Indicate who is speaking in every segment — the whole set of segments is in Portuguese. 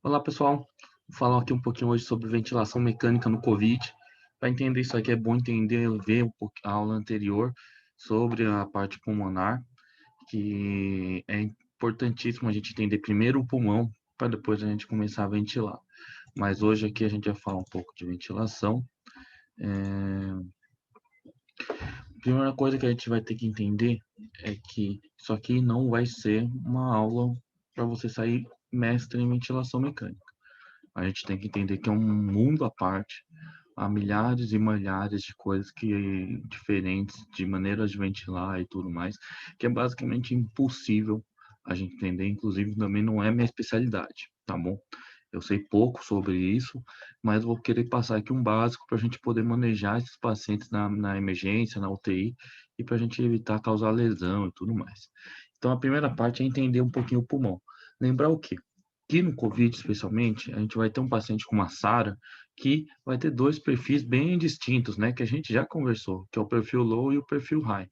Speaker 1: Olá, pessoal. Vou falar aqui um pouquinho hoje sobre ventilação mecânica no COVID. Para entender isso aqui é bom entender, ver um pouco a aula anterior sobre a parte pulmonar, que é importantíssimo a gente entender primeiro o pulmão para depois a gente começar a ventilar. Mas hoje aqui a gente vai falar um pouco de ventilação. A primeira coisa que a gente vai ter que entender é que isso aqui não vai ser uma aula para você sair mestre em ventilação mecânica. A gente tem que entender que é um mundo à parte, há milhares e milhares de coisas que diferentes, de maneiras de ventilar e tudo mais, que é basicamente impossível a gente entender, inclusive também não é minha especialidade, tá bom? Eu sei pouco sobre isso, mas vou querer passar aqui um básico para a gente poder manejar esses pacientes na emergência, na UTI, e para a gente evitar causar lesão e tudo mais. Então, a primeira parte é entender um pouquinho o pulmão. Lembrar o quê? Que no COVID, especialmente, a gente vai ter um paciente com uma SARA que vai ter dois perfis bem distintos, né? Que a gente já conversou, que é o perfil low e o perfil high.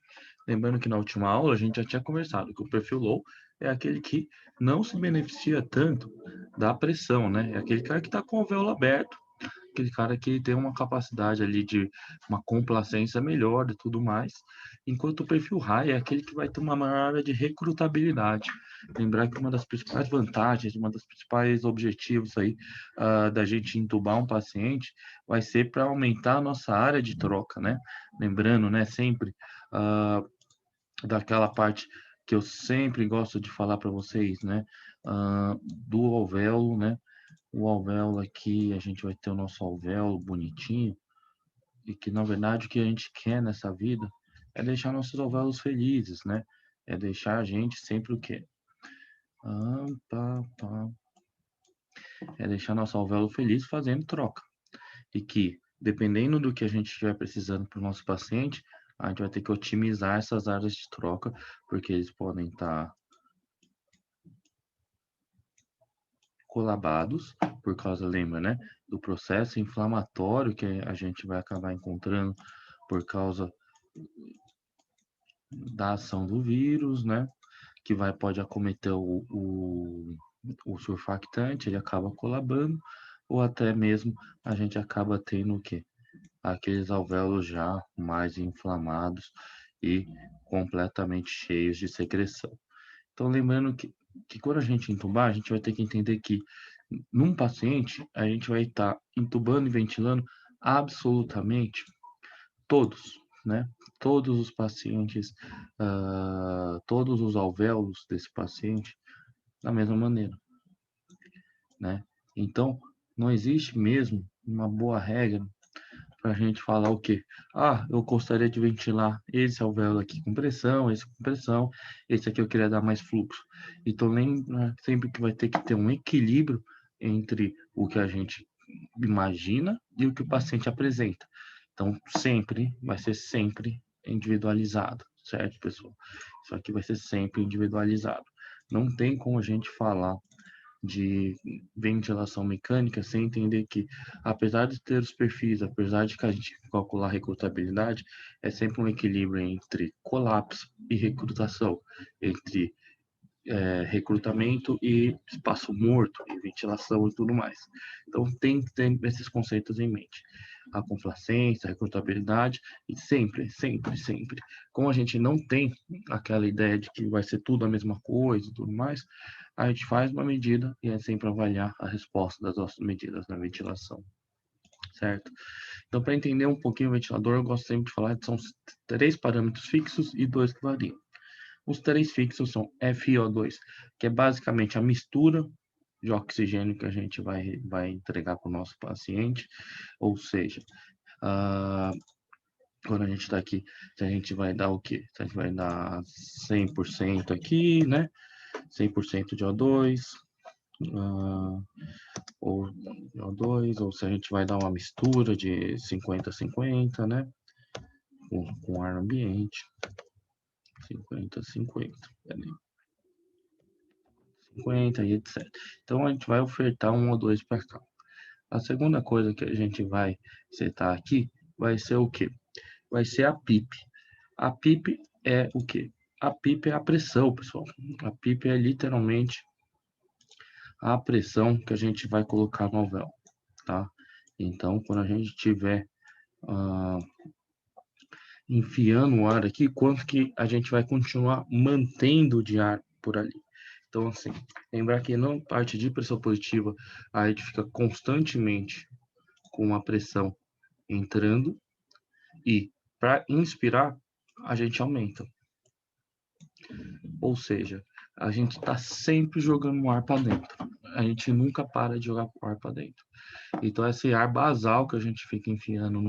Speaker 1: Lembrando que na última aula a gente já tinha conversado que o perfil low é aquele que não se beneficia tanto da pressão, né? É aquele cara que está com o alvéolo aberto, aquele cara que tem uma capacidade ali de uma complacência melhor e tudo mais, enquanto o perfil high é aquele que vai ter uma maior área de recrutabilidade. Lembrar que uma das principais vantagens, uma dos principais objetivos aí da gente entubar um paciente vai ser para aumentar a nossa área de troca, né? Lembrando, né, sempre uh, daquela parte que eu sempre gosto de falar para vocês, né? Do alvéolo, né? O alvéolo aqui, a gente vai ter o nosso alvéolo bonitinho, e que na verdade o que a gente quer nessa vida é deixar nossos alvéolos felizes, né? É deixar a gente sempre o quê? Ah, pá, pá. É deixar nosso alvéolo feliz fazendo troca. E que, dependendo do que a gente estiver precisando para o nosso paciente, a gente vai ter que otimizar essas áreas de troca, porque eles podem estar colabados, por causa, lembra, né, do processo inflamatório que a gente vai acabar encontrando por causa da ação do vírus, né, que pode acometer o surfactante, ele acaba colabando, ou até mesmo a gente acaba tendo o quê? Aqueles alvéolos já mais inflamados e completamente cheios de secreção. Então, lembrando que quando a gente entubar, a gente vai ter que entender que num paciente, a gente vai estar entubando e ventilando absolutamente todos, né? Todos os pacientes, todos os alvéolos desse paciente da mesma maneira, né? Então, não existe mesmo uma boa regra para a gente falar o quê? Ah, eu gostaria de ventilar esse alvéolo aqui com pressão, esse com pressão, esse aqui eu queria dar mais fluxo. Então, lembra sempre que vai ter que ter um equilíbrio entre o que a gente imagina e o que o paciente apresenta. Então, sempre, vai ser sempre individualizado, certo, pessoal? Isso aqui vai ser sempre individualizado. Não tem como a gente falar de ventilação mecânica sem entender que, apesar de ter os perfis, apesar de que a gente calcular a recrutabilidade, é sempre um equilíbrio entre colapso e recrutação, entre recrutamento e espaço morto, e ventilação e tudo mais. Então, tem que ter esses conceitos em mente. A complacência, a recrutabilidade, e sempre, sempre, sempre. Como a gente não tem aquela ideia de que vai ser tudo a mesma coisa e tudo mais, a gente faz uma medida e é sempre avaliar a resposta das nossas medidas na ventilação, certo? Então, para entender um pouquinho o ventilador, eu gosto sempre de falar que são 3 parâmetros fixos e 2 que variam. Os 3 fixos são FiO2, que é basicamente a mistura de oxigênio que a gente vai entregar para o nosso paciente, ou seja, uh, quando a gente está aqui, se a gente vai dar o quê? Se a gente vai dar 100% aqui, né? 100% de O2, ou O2, ou se a gente vai dar uma mistura de 50-50, né? Com ar ambiente, 50-50. 50 e etc. Então a gente vai ofertar um ou dois para cá. A segunda coisa que a gente vai setar aqui vai ser o quê? Vai ser a PIP. A PIP é o quê? A PIP é a pressão, pessoal. A PIP é literalmente a pressão que a gente vai colocar no alvéolo, tá? Então, quando a gente estiver enfiando o ar aqui, quanto que a gente vai continuar mantendo de ar por ali. Então, assim, lembrar que na parte de pressão positiva, a gente fica constantemente com a pressão entrando e para inspirar, a gente aumenta. Ou seja, a gente está sempre jogando o ar para dentro. A gente nunca para de jogar o ar para dentro. Então, esse ar basal que a gente fica enfiando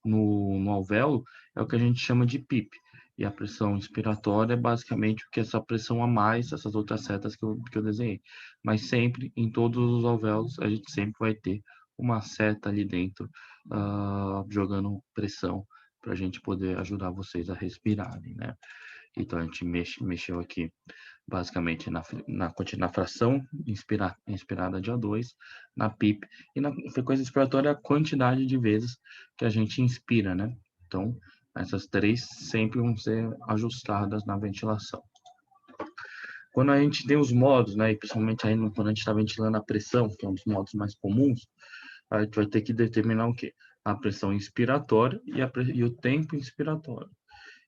Speaker 1: no alvéolo é o que a gente chama de PIP. E a pressão inspiratória é basicamente o que essa pressão a mais, essas outras setas que eu desenhei. Mas sempre, em todos os alvéolos, a gente sempre vai ter uma seta ali dentro, jogando pressão, para a gente poder ajudar vocês a respirarem, né? Então, a gente mexeu aqui basicamente na fração inspirada de O2, na PIP, e na frequência expiratória a quantidade de vezes que a gente inspira, né? Então, essas três sempre vão ser ajustadas na ventilação. Quando a gente tem os modos, né, e principalmente aí quando a gente está ventilando a pressão, que é um dos modos mais comuns, a gente vai ter que determinar o quê? A pressão inspiratória e o tempo inspiratório.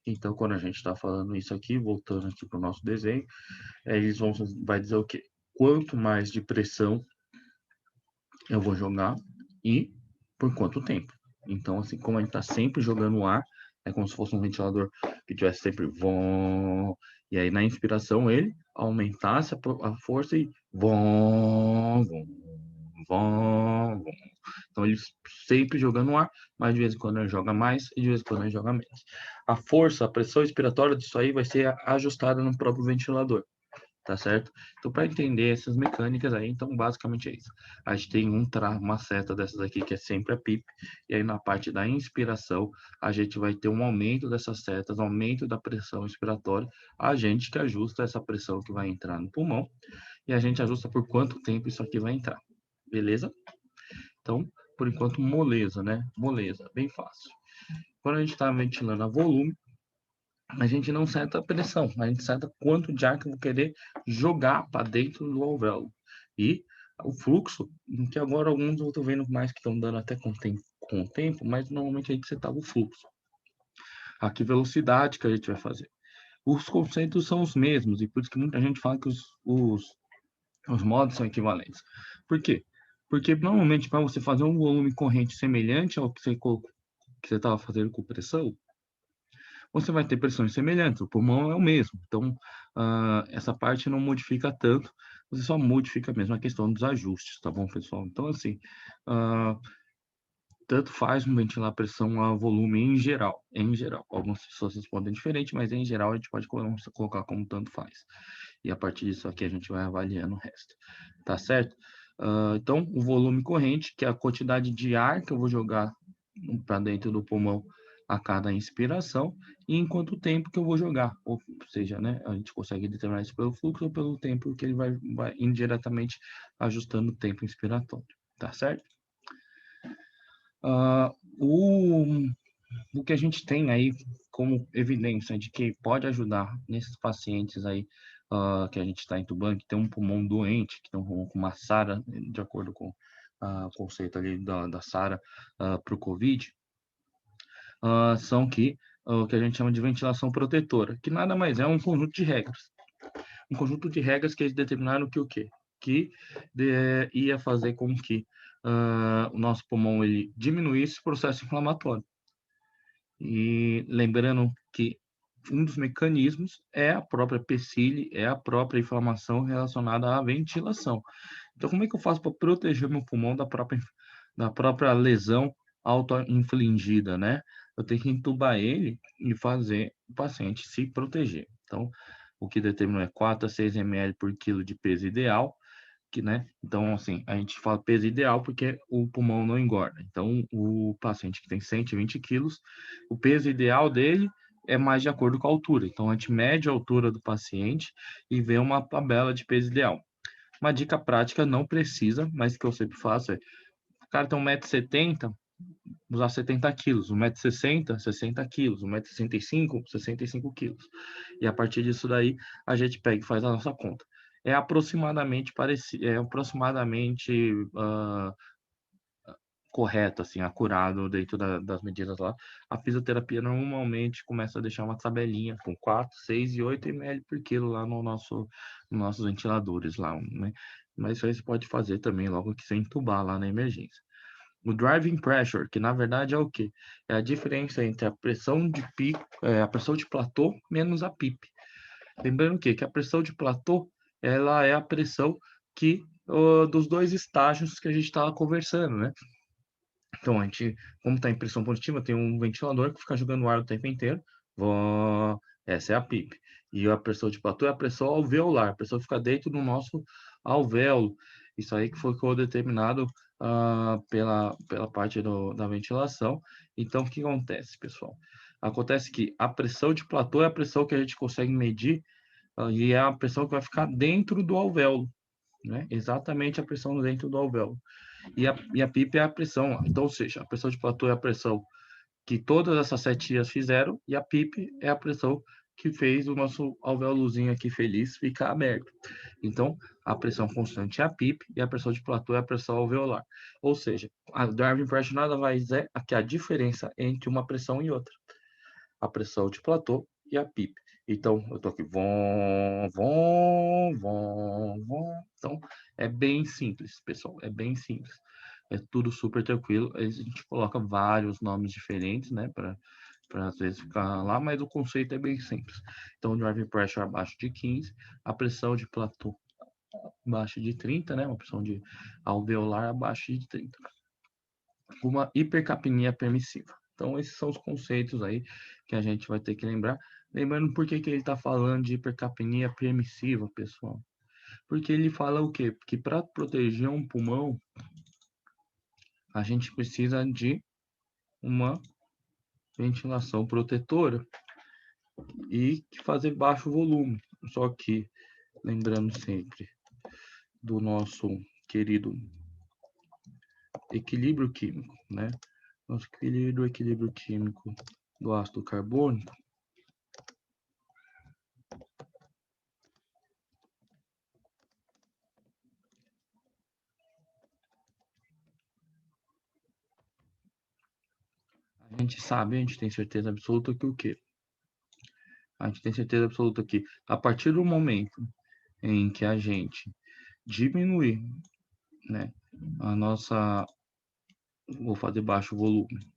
Speaker 1: Então, quando a gente está falando isso aqui, voltando aqui para o nosso desenho, vai dizer o quê? Quanto mais de pressão eu vou jogar e por quanto tempo. Então, assim, como a gente está sempre jogando ar, é como se fosse um ventilador que tivesse sempre vom, e aí na inspiração ele aumentasse a força e vom, vom, vom, vom. Então ele sempre jogando ar, mas de vez em quando ele joga mais e de vez em quando ele joga menos. A força, a pressão expiratória disso aí vai ser ajustada no próprio ventilador, tá certo? Então, para entender essas mecânicas aí, então basicamente é isso. A gente tem uma seta dessas aqui que é sempre a PIP, e aí na parte da inspiração, a gente vai ter um aumento dessas setas, aumento da pressão expiratória, a gente que ajusta essa pressão que vai entrar no pulmão, e a gente ajusta por quanto tempo isso aqui vai entrar, beleza? Então, por enquanto, moleza, né? Moleza, bem fácil. Quando a gente está ventilando a volume, a gente não seta a pressão, a gente seta quanto de ar que eu vou querer jogar para dentro do alvéolo. E o fluxo, que agora alguns eu estou vendo mais que estão dando até com o tempo, mas normalmente a gente setava o fluxo. A que velocidade que a gente vai fazer. Os conceitos são os mesmos, e por isso que muita gente fala que os modos são equivalentes. Por quê? Porque normalmente para você fazer um volume corrente semelhante ao que você estava fazendo com pressão, você vai ter pressões semelhantes, o pulmão é o mesmo. Então, essa parte não modifica tanto, você só modifica mesmo a questão dos ajustes, tá bom, pessoal? Então, assim, tanto faz um ventilar a pressão a volume em geral, em geral. Algumas pessoas respondem diferente, mas em geral a gente pode colocar como tanto faz. E a partir disso aqui a gente vai avaliando o resto, tá certo? Então, o volume corrente, que é a quantidade de ar que eu vou jogar para dentro do pulmão a cada inspiração, e em quanto tempo que eu vou jogar. Ou seja, né, a gente consegue determinar isso pelo fluxo ou pelo tempo que ele vai indiretamente ajustando o tempo inspiratório, tá certo? Uh, o que a gente tem aí como evidência de que pode ajudar nesses pacientes aí que a gente está entubando, que tem um pulmão doente, que tem um pulmão com uma SARA, de acordo com o conceito ali da SARA para o COVID, são o que a gente chama de ventilação protetora, que nada mais é um conjunto de regras. Um conjunto de regras que eles determinaram que o quê? Que ia fazer com que o nosso pulmão ele diminuísse o processo inflamatório. E lembrando que um dos mecanismos é a própria PCIL, é a própria inflamação relacionada à ventilação. Então, como é que eu faço para proteger meu pulmão da própria lesão auto-infligida, né? Eu tenho que entubar ele e fazer o paciente se proteger. Então, o que determina é 4 a 6 ml por quilo de peso ideal, né? Então, assim, a gente fala peso ideal porque o pulmão não engorda. Então, o paciente que tem 120 quilos, o peso ideal dele é mais de acordo com a altura. Então, a gente mede a altura do paciente e vê uma tabela de peso ideal. Uma dica prática, não precisa, mas que eu sempre faço é, o cara tem 1,70 m, usar 70 quilos, 1,60 m, 60 quilos, 1,65 m, 65 quilos. E a partir disso daí, a gente pega e faz a nossa conta. é aproximadamente correto, assim, acurado dentro das medidas lá. A fisioterapia normalmente começa a deixar uma tabelinha com 4, 6 e 8 ml por quilo lá nos nossos ventiladores lá, né? Mas isso aí você pode fazer também logo que você entubar lá na emergência. O driving pressure, que na verdade é o quê? É a diferença entre a pressão de pico, a pressão de platô menos a PIP. Lembrando que a pressão de platô, ela é a pressão dos dois estágios que a gente estava conversando, né? Então, como está em pressão positiva, tem um ventilador que fica jogando ar o tempo inteiro. Essa é a PIP. E a pressão de platô é a pressão alveolar. A pressão fica dentro do nosso alvéolo. Isso aí que foi determinado pela parte da ventilação. Então, o que acontece, pessoal? Acontece que a pressão de platô é a pressão que a gente consegue medir e é a pressão que vai ficar dentro do alvéolo, né? Exatamente a pressão dentro do alvéolo. E a PIP é a pressão. Então, ou seja, a pressão de platô é a pressão que todas essas setias fizeram e a PIP é a pressão que fez o nosso alvéolozinho aqui feliz ficar aberto. Então, a pressão constante é a PIP e a pressão de platô é a pressão alveolar. Ou seja, a driving pressure nada mais é que a diferença entre uma pressão e outra. A pressão de platô e a PIP. Então, eu tô aqui, vom, vom, vom, vom. Então, é bem simples, pessoal, é bem simples. É tudo super tranquilo. A gente coloca vários nomes diferentes, né, para às vezes ficar lá, mas o conceito é bem simples. Então, driving pressure abaixo de 15, a pressão de platô abaixo de 30, né, uma pressão de alveolar abaixo de 30. Uma hipercapnia permissiva. Então, esses são os conceitos aí que a gente vai ter que lembrar. Lembrando por que ele está falando de hipercapnia permissiva, pessoal. Porque ele fala o quê? Que para proteger um pulmão, a gente precisa de uma ventilação protetora e fazer baixo volume. Só que, lembrando sempre do nosso querido equilíbrio químico, né? Nosso querido equilíbrio químico do ácido carbônico, a gente sabe, a gente tem certeza absoluta que o quê? A gente tem certeza absoluta que a partir do momento em que a gente diminuir, né, a nossa, vou fazer baixo volume,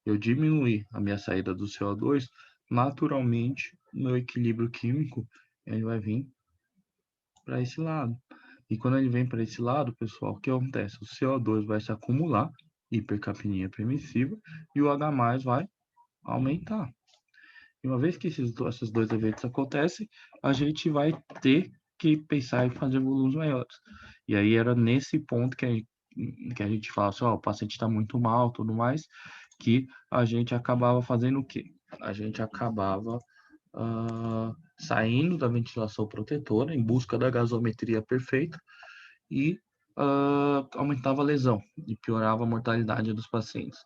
Speaker 1: eu diminuir a minha saída do CO2, naturalmente, o meu equilíbrio químico, ele vai vir para esse lado. E quando ele vem para esse lado, pessoal, o que acontece? O CO2 vai se acumular, hipercapnia permissiva, e o H+ vai aumentar. E uma vez que esses dois eventos acontecem, a gente vai ter que pensar em fazer volumes maiores. E aí era nesse ponto que a gente fala assim, ó, o paciente está muito mal, tudo mais, que a gente acabava fazendo o quê? A gente acabava saindo da ventilação protetora em busca da gasometria perfeita e aumentava a lesão e piorava a mortalidade dos pacientes.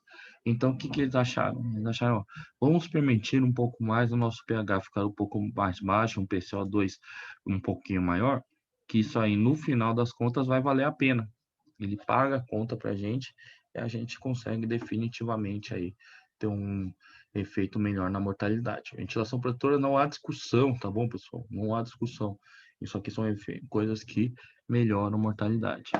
Speaker 1: Então, o que eles acharam? Eles acharam, ó, vamos permitir um pouco mais o nosso pH ficar um pouco mais baixo, um PCO2 um pouquinho maior, que isso aí, no final das contas, vai valer a pena. Ele paga a conta para a gente e a gente consegue definitivamente aí ter um efeito melhor na mortalidade. Ventilação protetora não há discussão, tá bom, pessoal? Não há discussão. Isso aqui são coisas que melhoram a mortalidade.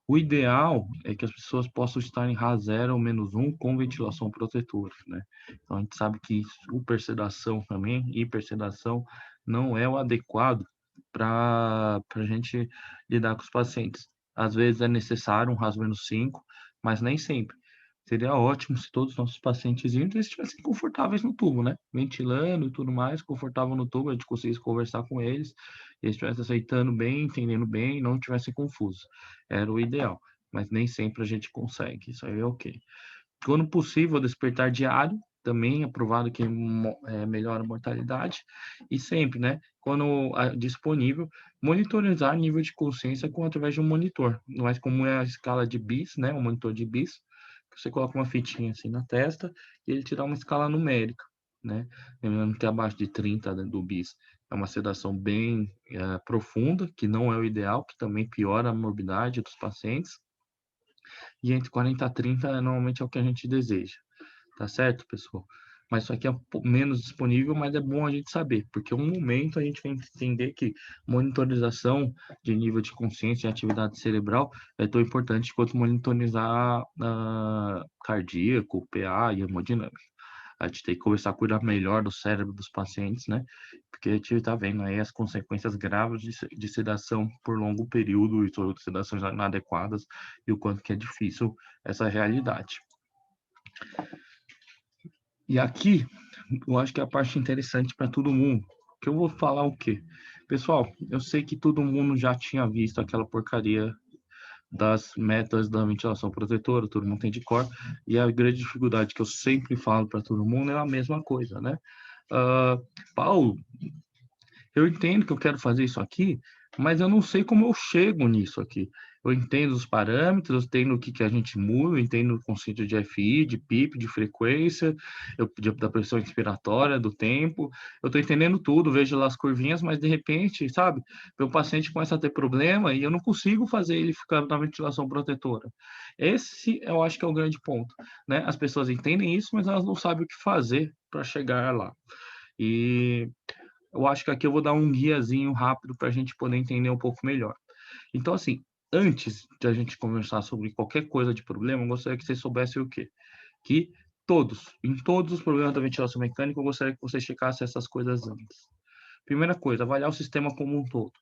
Speaker 1: O ideal é que as pessoas possam estar em RA0 ou -1 com ventilação protetora, né? Então a gente sabe que supersedação também, hipersedação, não é o adequado para a gente lidar com os pacientes. Às vezes é necessário um RAS-5, mas nem sempre. Seria ótimo se todos os nossos pacientes estivessem confortáveis no tubo, né? Ventilando e tudo mais, confortável no tubo, a gente conseguisse conversar com eles, eles estivessem aceitando bem, entendendo bem, não estivessem confusos. Era o ideal, mas nem sempre a gente consegue, isso aí é ok. Quando possível, despertar diário, também é provado que melhora a mortalidade, e sempre, né, quando disponível, monitorizar nível de consciência através de um monitor, mais comum é a escala de BIS, né, um monitor de BIS, que você coloca uma fitinha assim na testa, e ele te dá uma escala numérica, né, lembrando que é abaixo de 30 do BIS, é uma sedação bem profunda, que não é o ideal, que também piora a morbidade dos pacientes. E entre 40 a 30 normalmente é o que a gente deseja. Tá certo, pessoal? Mas isso aqui é menos disponível, mas é bom a gente saber, porque um momento a gente tem que entender que monitorização de nível de consciência e atividade cerebral é tão importante quanto monitorizar cardíaco, PA e hemodinâmica. A gente tem que começar a cuidar melhor do cérebro dos pacientes, né? Porque a gente está vendo aí as consequências graves de sedação por longo período e sedações inadequadas e o quanto que é difícil essa realidade. E aqui, eu acho que é a parte interessante para todo mundo. Que eu vou falar o quê? Pessoal, eu sei que todo mundo já tinha visto aquela porcaria das metas da ventilação protetora, todo mundo tem de cor, e a grande dificuldade que eu sempre falo para todo mundo é a mesma coisa, né? Paulo, eu entendo que eu quero fazer isso aqui, mas eu não sei como eu chego nisso aqui. Eu entendo os parâmetros, eu entendo o que a gente muda, eu entendo o conceito de FI, de PIP, de frequência, da pressão inspiratória, do tempo. Eu estou entendendo tudo, vejo lá as curvinhas, mas de repente, sabe, meu paciente começa a ter problema e eu não consigo fazer ele ficar na ventilação protetora. Esse eu acho que é o grande ponto, né? As pessoas entendem isso, mas elas não sabem o que fazer para chegar lá. E eu acho que aqui eu vou dar um guiazinho rápido para a gente poder entender um pouco melhor. Então, assim, antes de a gente conversar sobre qualquer coisa de problema, eu gostaria que você soubesse o quê? Que em todos os problemas da ventilação mecânica, eu gostaria que você checasse essas coisas antes. Primeira coisa, avaliar o sistema como um todo.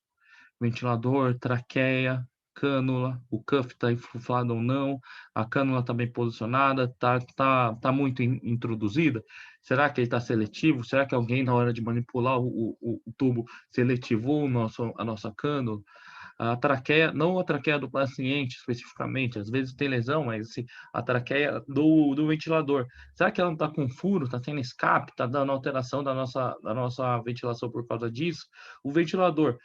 Speaker 1: Ventilador, traqueia, cânula, o cuff está inflado ou não, a cânula está bem posicionada, tá muito introduzida. Será que ele está seletivo? Será que alguém, na hora de manipular o tubo, seletivou a nossa cânula? A traqueia, não a traqueia do paciente especificamente, às vezes tem lesão, mas assim, a traqueia do ventilador. Será que ela não está com furo, está tendo escape, está dando alteração da nossa ventilação por causa disso? O ventilador,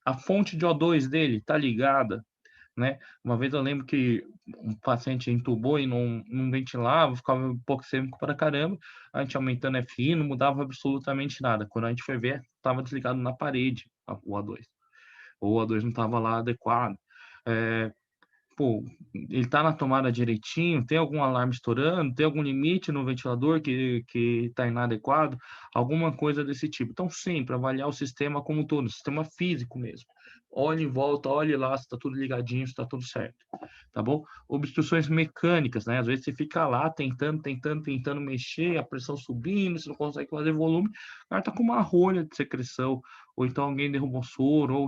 Speaker 1: a fonte de O2 dele está ligada, né? Uma vez eu lembro que um paciente entubou e não ventilava, ficava hipoxêmico para caramba, a gente aumentando FI, não mudava absolutamente nada. Quando a gente foi ver, estava desligado na parede o O2, ou o O2 não estava lá adequado. É, pô, ele tá na tomada direitinho, tem algum alarme estourando, tem algum limite no ventilador que está inadequado, alguma coisa desse tipo. Então, sempre avaliar o sistema como um todo, o sistema físico mesmo. Olhe em volta, olhe lá se está tudo ligadinho, se está tudo certo, tá bom? Obstruções mecânicas, né? Às vezes você fica lá tentando mexer, a pressão subindo, você não consegue fazer volume, o cara tá com uma rolha de secreção, ou então alguém derrubou soro, ou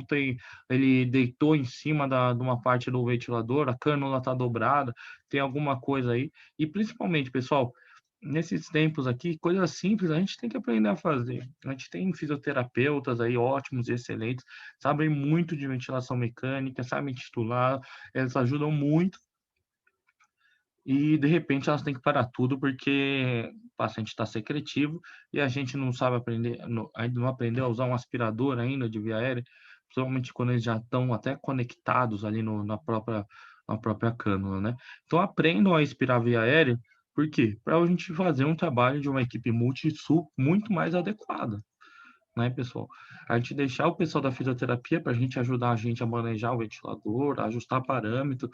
Speaker 1: ele deitou em cima de uma parte do ventilador, a cânula está dobrada, tem alguma coisa aí. E principalmente, pessoal, nesses tempos aqui, coisas simples a gente tem que aprender a fazer. A gente tem fisioterapeutas aí ótimos e excelentes, sabem muito de ventilação mecânica, sabem titular, eles ajudam muito. E de repente elas têm que parar tudo porque o paciente está secretivo e a gente não sabe aprender, ainda não aprendeu a usar um aspirador ainda de via aérea, principalmente quando eles já estão até conectados ali na própria cânula, né? Então aprendam a aspirar via aérea, por quê? Para a gente fazer um trabalho de uma equipe multissul muito mais adequada, né, pessoal? A gente deixar o pessoal da fisioterapia para a gente ajudar a gente a manejar o ventilador, a ajustar parâmetro,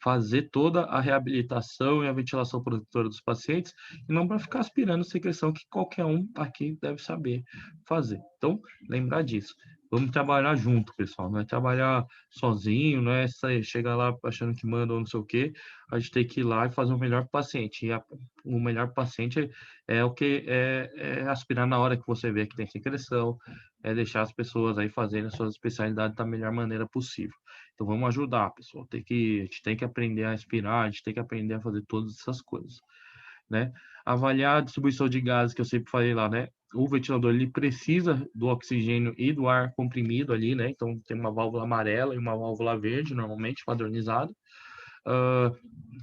Speaker 1: fazer toda a reabilitação e a ventilação protetora dos pacientes, e não para ficar aspirando secreção que qualquer um aqui deve saber fazer. Então, lembrar disso. Vamos trabalhar junto, pessoal. Não é trabalhar sozinho, não é chegar lá achando que manda ou não sei o quê. A gente tem que ir lá e fazer o melhor paciente. E o melhor paciente é o que é aspirar na hora que você vê que tem secreção, é deixar as pessoas aí fazerem as suas especialidades da melhor maneira possível. Então vamos ajudar, pessoal. A gente tem que aprender a aspirar, a gente tem que aprender a fazer todas essas coisas, né? Avaliar a distribuição de gases que eu sempre falei lá, né? O ventilador ele precisa do oxigênio e do ar comprimido ali, né? Então tem uma válvula amarela e uma válvula verde, normalmente padronizada. Uh,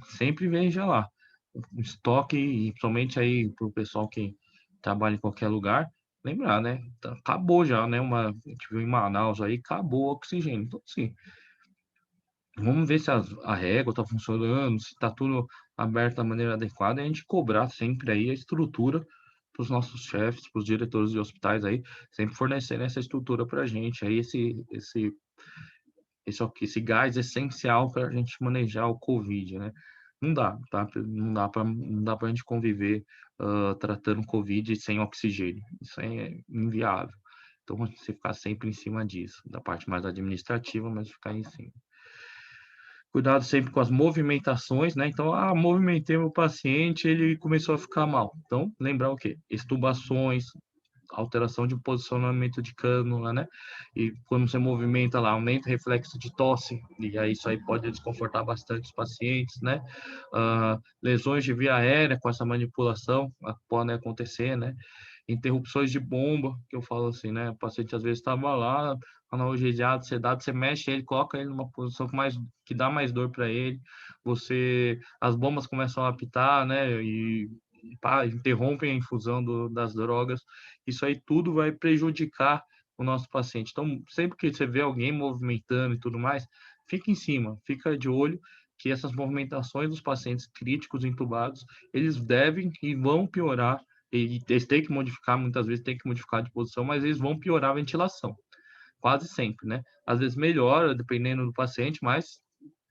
Speaker 1: Sempre veja lá o estoque, e principalmente aí para o pessoal que trabalha em qualquer lugar, lembrar, né? Acabou já, né? A gente viu em Manaus aí, acabou o oxigênio. Então, assim, vamos ver se a régua está funcionando, se está tudo aberto da maneira adequada, e a gente cobrar sempre aí a estrutura para os nossos chefes, para os diretores de hospitais aí, sempre fornecerem essa estrutura para a gente, aí esse gás essencial para a gente manejar o Covid, né? Não dá, tá? Não dá para a gente conviver tratando Covid sem oxigênio. Isso é inviável. Então, você ficar sempre em cima disso, da parte mais administrativa, mas ficar em cima. Cuidado sempre com as movimentações, né? Então, movimentei meu paciente, ele começou a ficar mal. Então, lembrar o quê? Extubações, alteração de posicionamento de cânula, né? E quando você movimenta lá, aumenta o reflexo de tosse, e aí isso aí pode desconfortar bastante os pacientes, né? Lesões de via aérea com essa manipulação podem acontecer, né? Interrupções de bomba, que eu falo assim, né? O paciente às vezes estava lá, analgesiado, sedado, você mexe ele, coloca ele numa posição que dá mais dor para ele, as bombas começam a apitar, né? E pá, interrompem a infusão das drogas, isso aí tudo vai prejudicar o nosso paciente. Então, sempre que você vê alguém movimentando e tudo mais, fica em cima, fica de olho que essas movimentações dos pacientes críticos entubados, eles devem e vão piorar, e eles têm que modificar, muitas vezes tem que modificar de posição, mas eles vão piorar a ventilação, quase sempre, né? Às vezes melhora, dependendo do paciente, mas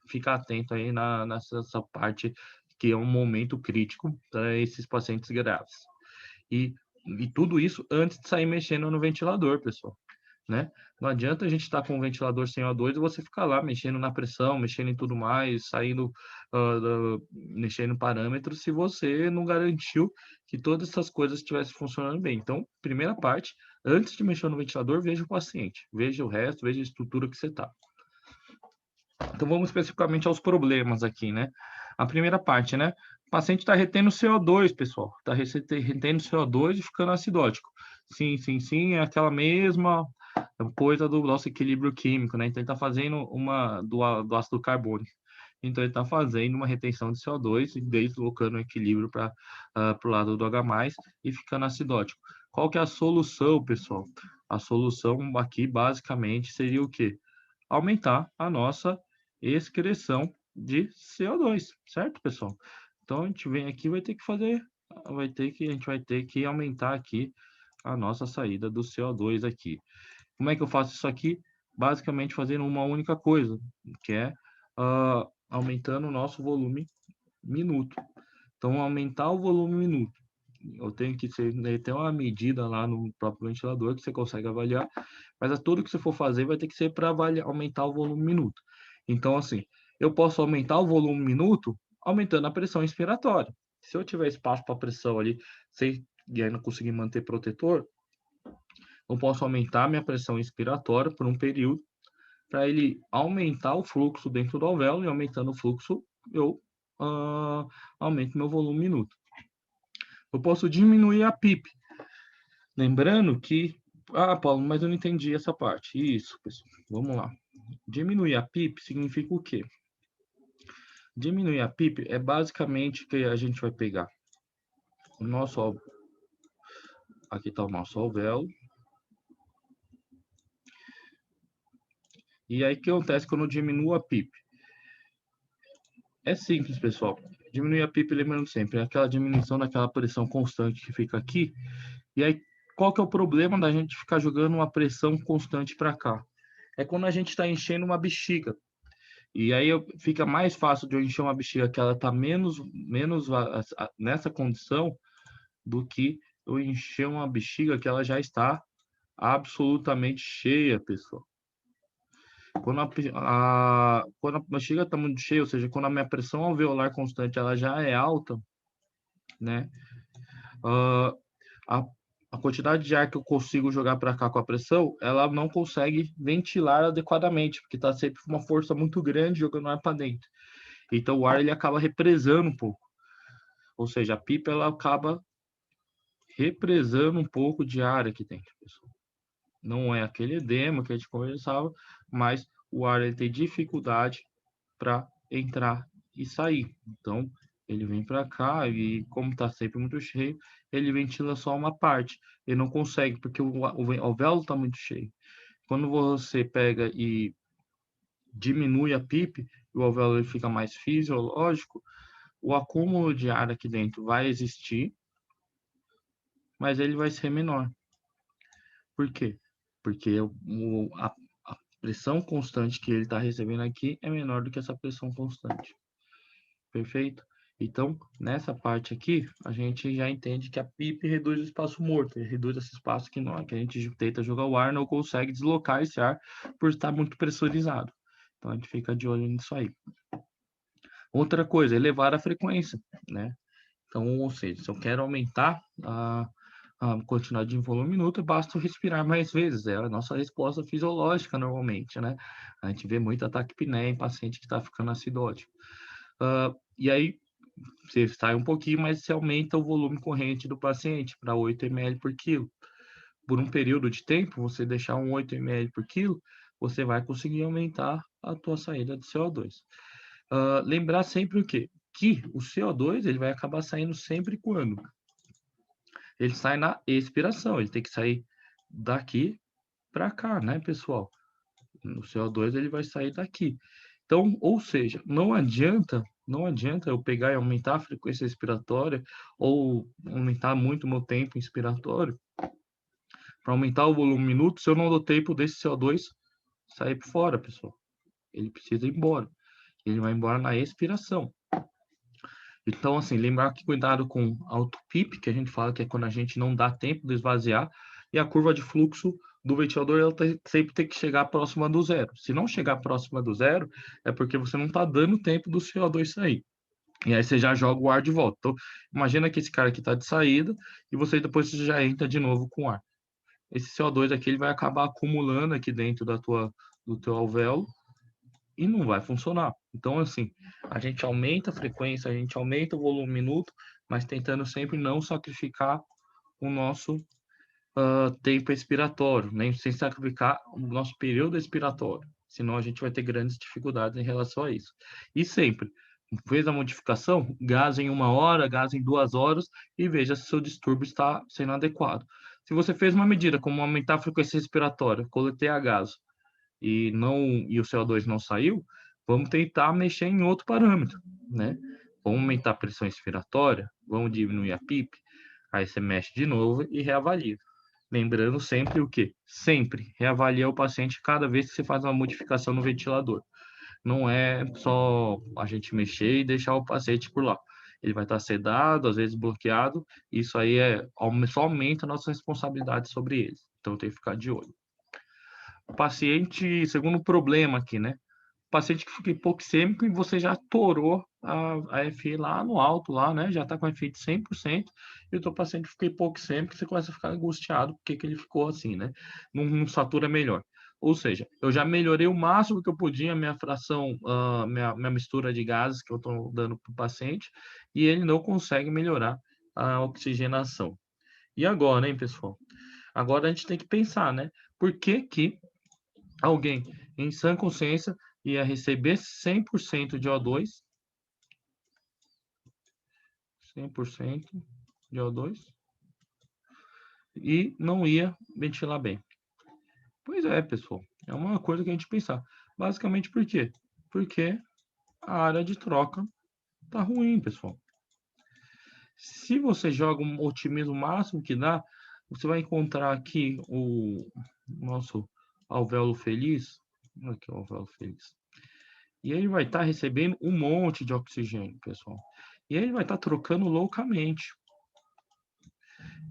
Speaker 1: ficar atento aí nessa parte que é um momento crítico para esses pacientes graves. E, e tudo isso antes de sair mexendo no ventilador, pessoal, né? Não adianta a gente estar com o ventilador sem O2 e você ficar lá mexendo na pressão, mexendo em tudo mais, mexendo em parâmetros, se você não garantiu que todas essas coisas estivessem funcionando bem. Então, primeira parte, antes de mexer no ventilador, veja o paciente, veja o resto, veja a estrutura que você está. Então, vamos especificamente aos problemas aqui, né? A primeira parte, né? O paciente está retendo CO2, pessoal. Está retendo CO2 e ficando acidótico. Sim, sim, sim, é aquela mesma coisa do nosso equilíbrio químico, né? Então, ele está fazendo do ácido carbônico. Então, ele está fazendo uma retenção de CO2 e deslocando o equilíbrio para o lado do H+, e ficando acidótico. Qual que é a solução, pessoal? A solução aqui, basicamente, seria o quê? Aumentar a nossa excreção de CO2, certo, pessoal? Então, a gente vem aqui, a gente vai ter que aumentar aqui a nossa saída do CO2 aqui. Como é que eu faço isso aqui? Basicamente fazendo uma única coisa, que é aumentando o nosso volume minuto. Então, aumentar o volume minuto. Eu tenho que ter uma medida lá no próprio ventilador que você consegue avaliar, mas tudo que você for fazer vai ter que ser para aumentar o volume minuto. Então, assim, eu posso aumentar o volume minuto aumentando a pressão inspiratória. Se eu tiver espaço para pressão ali, e ainda conseguir manter protetor, eu posso aumentar minha pressão inspiratória por um período, para ele aumentar o fluxo dentro do alvéolo, e aumentando o fluxo, eu aumento meu volume minuto. Eu posso diminuir a PIP. Lembrando que... Paulo, mas eu não entendi essa parte. Isso, pessoal. Vamos lá. Diminuir a PIP significa o quê? Diminuir a PIP é basicamente que a gente vai pegar o nosso... Aqui está o nosso alvéolo. E aí, o que acontece quando eu diminuo a PIP? É simples, pessoal. Diminuir a PIP, lembrando sempre, é aquela diminuição daquela pressão constante que fica aqui. E aí, qual que é o problema da gente ficar jogando uma pressão constante para cá? É quando a gente está enchendo uma bexiga. E aí fica mais fácil de eu encher uma bexiga que ela está menos nessa condição do que eu encher uma bexiga que ela já está absolutamente cheia, pessoal. Quando a bexiga está muito cheia, ou seja, quando a minha pressão alveolar constante ela já é alta, né? A, a quantidade de ar que eu consigo jogar para cá com a pressão, ela não consegue ventilar adequadamente, porque está sempre uma força muito grande jogando ar para dentro. Então o ar ele acaba represando um pouco. Ou seja, a pipa ela acaba represando um pouco de ar aqui dentro, pessoal. Não é aquele edema que a gente conversava, mas o ar ele tem dificuldade para entrar e sair. Então, ele vem para cá e, como está sempre muito cheio, ele ventila só uma parte. Ele não consegue, porque o alvéolo está muito cheio. Quando você pega e diminui a PIP, o alvéolo ele fica mais fisiológico, o acúmulo de ar aqui dentro vai existir, mas ele vai ser menor. Por quê? Porque a pressão constante que ele está recebendo aqui é menor do que essa pressão constante. Perfeito? Então, nessa parte aqui, a gente já entende que a PIP reduz o espaço morto, reduz esse espaço que a gente tenta jogar o ar, não consegue deslocar esse ar por estar muito pressurizado. Então, a gente fica de olho nisso aí. Outra coisa, elevar a frequência, né? Então, ou seja, se eu quero aumentar a quantidade de volume minuto, basta respirar mais vezes. É a nossa resposta fisiológica normalmente, né? A gente vê muito ataque apneia em paciente que está ficando acidótico. E aí, você sai um pouquinho, mas você aumenta o volume corrente do paciente para 8 ml por quilo. Por um período de tempo, você deixar um 8 ml por quilo, você vai conseguir aumentar a tua saída de CO2. Lembrar sempre o quê? Que o CO2 ele vai acabar saindo sempre quando? Ele sai na expiração, ele tem que sair daqui para cá, né, pessoal? O CO2 ele vai sair daqui. Então, ou seja, não adianta eu pegar e aumentar a frequência respiratória ou aumentar muito o meu tempo inspiratório para aumentar o volume minuto se eu não dou tempo desse CO2 sair por fora, pessoal. Ele precisa ir embora. Ele vai embora na expiração. Então, assim, lembrar que cuidado com auto-PIP, que a gente fala que é quando a gente não dá tempo de esvaziar, e a curva de fluxo do ventilador ela sempre tem que chegar próxima do zero. Se não chegar próxima do zero, é porque você não está dando tempo do CO2 sair. E aí você já joga o ar de volta. Então, imagina que esse cara aqui está de saída e você depois já entra de novo com ar. Esse CO2 aqui ele vai acabar acumulando aqui dentro do teu alvéolo e não vai funcionar. Então, assim, a gente aumenta a frequência, a gente aumenta o volume minuto, mas tentando sempre não sacrificar o nosso tempo expiratório, nem sem sacrificar o nosso período expiratório. Senão a gente vai ter grandes dificuldades em relação a isso. E sempre, fez a modificação, gás em 1 hora, gás em 2 horas e veja se seu distúrbio está sendo adequado. Se você fez uma medida como aumentar a frequência respiratória, coletei a gás e o CO2 não saiu, vamos tentar mexer em outro parâmetro, né? Vamos aumentar a pressão expiratória, vamos diminuir a PIP, aí você mexe de novo e reavalia. Lembrando sempre o quê? Sempre reavaliar o paciente cada vez que você faz uma modificação no ventilador. Não é só a gente mexer e deixar o paciente por lá. Ele vai estar sedado, às vezes bloqueado, isso aí só aumenta a nossa responsabilidade sobre ele. Então tem que ficar de olho. O paciente, segundo problema aqui, né? O paciente que fica hipoxêmico e você já torou a FI lá no alto, lá, né? Já está com a FI de 100%, e o teu paciente fica hipoxêmico e você começa a ficar angustiado porque que ele ficou assim, né? Não satura melhor. Ou seja, eu já melhorei o máximo que eu podia a minha fração, minha mistura de gases que eu estou dando para o paciente, e ele não consegue melhorar a oxigenação. E agora, hein, pessoal? Agora a gente tem que pensar, né? Por que que alguém em sã consciência ia receber 100% de O2, 100% de O2, e não ia ventilar bem? Pois é, pessoal, é uma coisa que a gente pensar. Basicamente por quê? Porque a área de troca tá ruim, pessoal. Se você joga um otimismo máximo que dá, você vai encontrar aqui o nosso alvéolo feliz. Aqui, o alvéolo feliz. E ele vai estar recebendo um monte de oxigênio, pessoal. E ele vai estar trocando loucamente.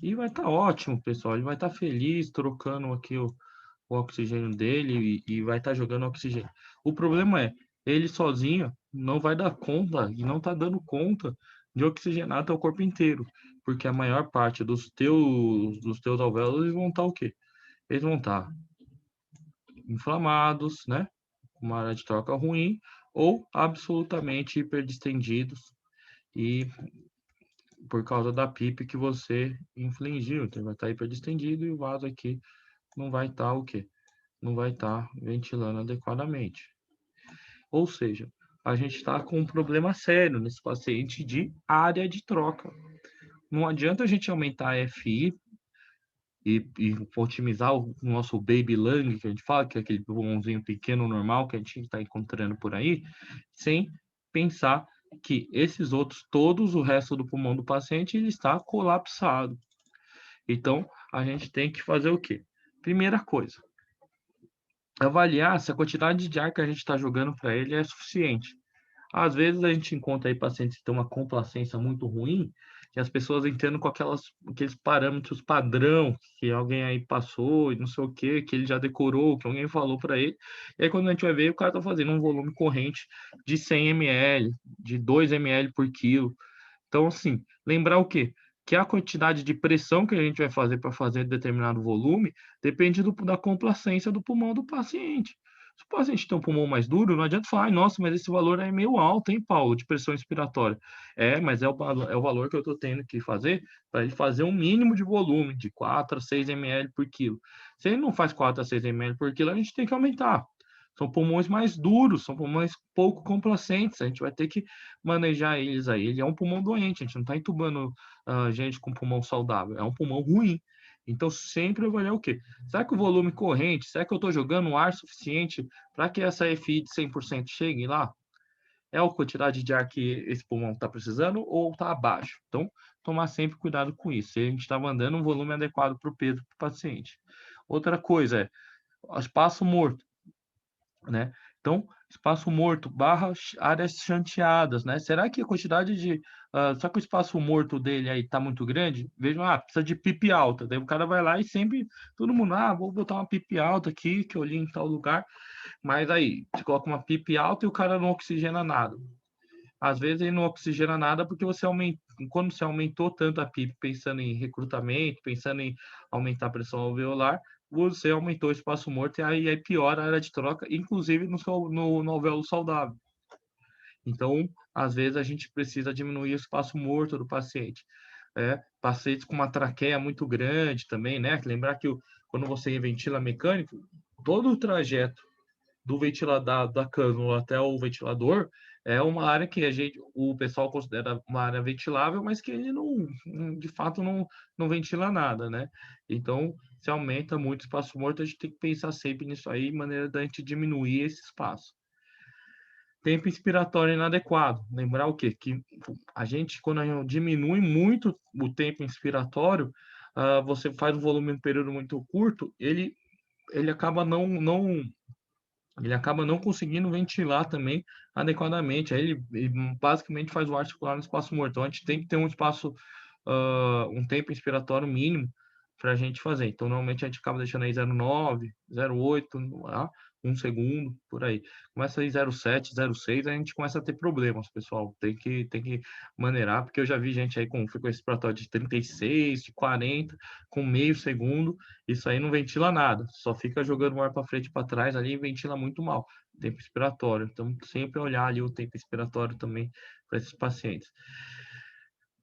Speaker 1: E vai estar ótimo, pessoal. Ele vai estar feliz trocando aqui o oxigênio dele e vai estar jogando oxigênio. O problema é, ele sozinho não vai dar conta e não está dando conta de oxigenar teu corpo inteiro. Porque a maior parte dos teus alvéolos eles vão estar o quê? Eles vão estar inflamados, né? Uma área de troca ruim, ou absolutamente hiperdistendidos e por causa da PIP que você infligiu. Então vai estar hiperdistendido e o vaso aqui não vai estar o quê? Não vai estar ventilando adequadamente. Ou seja, a gente está com um problema sério nesse paciente de área de troca. Não adianta a gente aumentar a FI e otimizar o nosso baby lung, que a gente fala, que é aquele pulmãozinho pequeno normal que a gente está encontrando por aí, sem pensar que esses outros, todos, o resto do pulmão do paciente, ele está colapsado. Então, a gente tem que fazer o quê? Primeira coisa, avaliar se a quantidade de ar que a gente está jogando para ele é suficiente. Às vezes a gente encontra aí pacientes que têm uma complacência muito ruim, que as pessoas entendem com aqueles parâmetros padrão que alguém aí passou e não sei o quê, que ele já decorou, que alguém falou para ele. E aí quando a gente vai ver, o cara está fazendo um volume corrente de 100 ml, de 2 ml por quilo. Então, assim, lembrar o quê? Que a quantidade de pressão que a gente vai fazer para fazer determinado volume depende da complacência do pulmão do paciente. Se o paciente tem um pulmão mais duro, não adianta falar, "Ai, nossa, mas esse valor é meio alto, hein, Paulo, de pressão expiratória." É, mas é o valor que eu estou tendo que fazer para ele fazer um mínimo de volume, de 4 a 6 ml por quilo. Se ele não faz 4 a 6 ml por quilo, a gente tem que aumentar. São pulmões mais duros, são pulmões pouco complacentes, a gente vai ter que manejar eles aí. Ele é um pulmão doente, a gente não está entubando gente com pulmão saudável, é um pulmão ruim. Então, sempre avaliar o quê? Será que o volume corrente, será que eu estou jogando ar suficiente para que essa FI de 100% chegue lá? É a quantidade de ar que esse pulmão está precisando ou está abaixo? Então, tomar sempre cuidado com isso. Se a gente está mandando um volume adequado para o peso do paciente. Outra coisa é espaço morto, né? Então, espaço morto barra áreas chanteadas, né? Será que a quantidade de... será que o espaço morto dele aí tá muito grande? Vejam, precisa de pipe alta. Daí o cara vai lá e sempre... Todo mundo, vou botar uma pipe alta aqui, que eu li em tal lugar. Mas aí, você coloca uma pipe alta e o cara não oxigena nada. Às vezes ele não oxigena nada porque quando você aumentou tanto a PIP pensando em recrutamento, pensando em aumentar a pressão alveolar, você aumentou o espaço morto e aí piora a área de troca, inclusive no alvéolo saudável. Então, às vezes a gente precisa diminuir o espaço morto do paciente. Pacientes com uma traqueia muito grande também, né? Lembrar que quando você ventila mecânico, todo o trajeto do ventilador da cânula até o ventilador é uma área que o pessoal considera uma área ventilável, mas que ele não, de fato, não ventila nada, né? Então, se aumenta muito o espaço morto, a gente tem que pensar sempre nisso aí, maneira da gente diminuir esse espaço. Tempo inspiratório inadequado. Lembrar o quê? Que a gente, quando a gente diminui muito o tempo inspiratório, você faz um volume em um período muito curto, ele acaba ele acaba não conseguindo ventilar também adequadamente. Aí ele basicamente faz o ar circular no espaço morto. Então a gente tem que ter um espaço, um tempo inspiratório mínimo para a gente fazer. Então normalmente a gente acaba deixando aí 0,9, 0,8, 1 segundo, por aí. Começa aí 0,7, 0,6, a gente começa a ter problemas, pessoal. Tem que maneirar, porque eu já vi gente aí com frequência respiratória de 36, de 40, com meio segundo. Isso aí não ventila nada, só fica jogando o ar para frente e para trás ali e ventila muito mal. Tempo expiratório. Então, sempre olhar ali o tempo expiratório também para esses pacientes.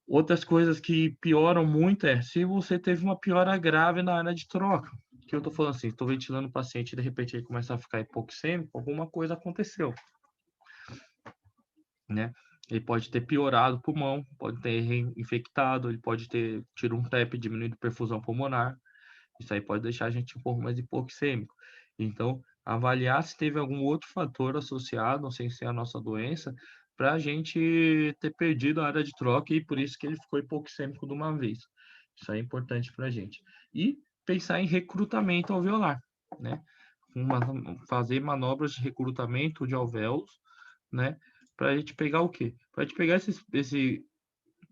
Speaker 1: Outras coisas que pioram muito se você teve uma piora grave na área de troca. Que eu estou falando assim, estou ventilando o paciente e de repente ele começa a ficar hipoxêmico, alguma coisa aconteceu, né? Ele pode ter piorado o pulmão, pode ter infectado, ele pode ter tido um TEP, diminuído perfusão pulmonar. Isso aí pode deixar a gente um pouco mais hipoxêmico. Então, avaliar se teve algum outro fator associado, sem ser a nossa doença, para a gente ter perdido a área de troca e por isso que ele ficou hipoxêmico de uma vez. Isso aí é importante para a gente. E pensar em recrutamento alveolar, né? Fazer manobras de recrutamento de alvéolos, né? Para a gente pegar o quê? Para a gente pegar esse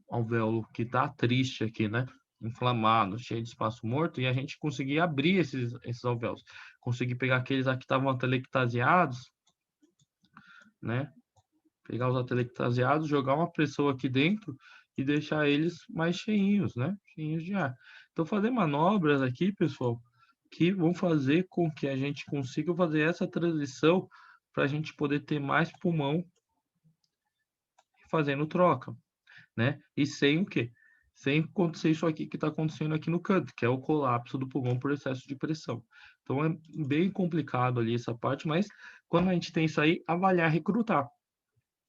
Speaker 1: alvéolo que está triste aqui, né? Inflamado, cheio de espaço morto, e a gente conseguir abrir esses alvéolos. Conseguir pegar aqueles aqui que estavam atelectasiados, né? Pegar os atelectasiados, jogar uma pressão aqui dentro e deixar eles mais cheinhos, né? Cheinhos de ar. Então, fazer manobras aqui, pessoal, que vão fazer com que a gente consiga fazer essa transição para a gente poder ter mais pulmão fazendo troca, né? E sem o quê? Sem acontecer isso aqui que está acontecendo aqui no canto, que é o colapso do pulmão por excesso de pressão. Então é bem complicado ali essa parte, mas quando a gente tem isso aí, avaliar, recrutar,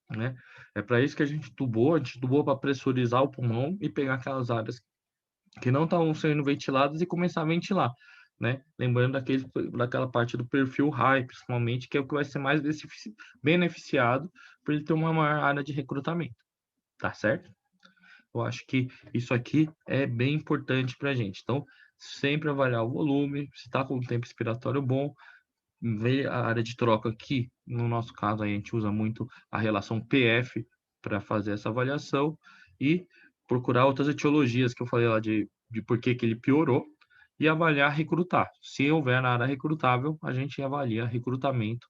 Speaker 1: né? É para isso que a gente tubou para pressurizar o pulmão e pegar aquelas áreas que não estavam sendo ventiladas e começar a ventilar, né? Lembrando daquela parte do perfil high, principalmente, que é o que vai ser mais beneficiado por ele ter uma maior área de recrutamento, tá certo? Eu acho que isso aqui é bem importante para a gente. Então, sempre avaliar o volume, se está com um tempo expiratório bom, ver a área de troca aqui. No nosso caso, a gente usa muito a relação PF para fazer essa avaliação e procurar outras etiologias que eu falei lá de por que ele piorou e avaliar recrutar. Se houver na área recrutável, a gente avalia recrutamento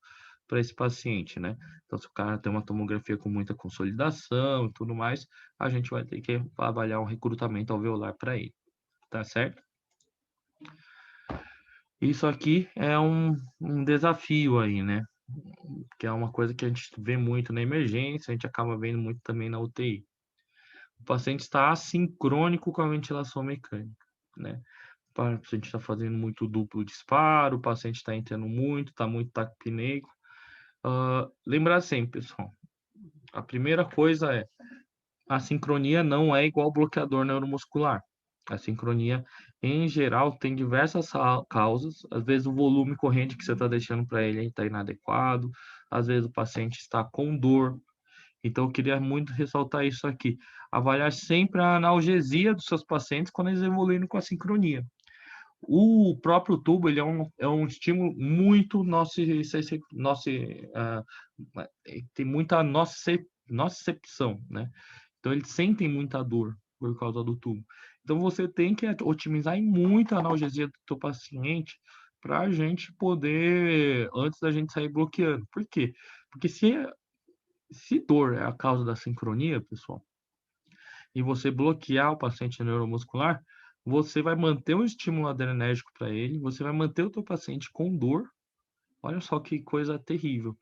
Speaker 1: para esse paciente, né? Então, se o cara tem uma tomografia com muita consolidação e tudo mais, a gente vai ter que avaliar um recrutamento alveolar para ele, tá certo? Isso aqui é um desafio aí, né? Que é uma coisa que a gente vê muito na emergência, a gente acaba vendo muito também na UTI. O paciente está assincrônico com a ventilação mecânica, né? O paciente está fazendo muito duplo disparo, o paciente está entrando muito, está muito taquipneico. Lembrar sempre, pessoal, a primeira coisa é a sincronia não é igual bloqueador neuromuscular. A sincronia, em geral, tem diversas causas. Às vezes, o volume corrente que você está deixando para ele está inadequado. Às vezes, o paciente está com dor. Então, eu queria muito ressaltar isso aqui. Avaliar sempre a analgesia dos seus pacientes quando eles evoluem com a sincronia. O próprio tubo ele é um estímulo muito tem muita nocicepção, né? Então, eles sentem muita dor por causa do tubo. Então, você tem que otimizar muito a analgesia do teu paciente para a gente poder, antes da gente sair bloqueando. Por quê? Porque se dor é a causa da sincronia, pessoal, e você bloquear o paciente neuromuscular, você vai manter um estímulo adrenérgico para ele, você vai manter o teu paciente com dor. Olha só que coisa terrível.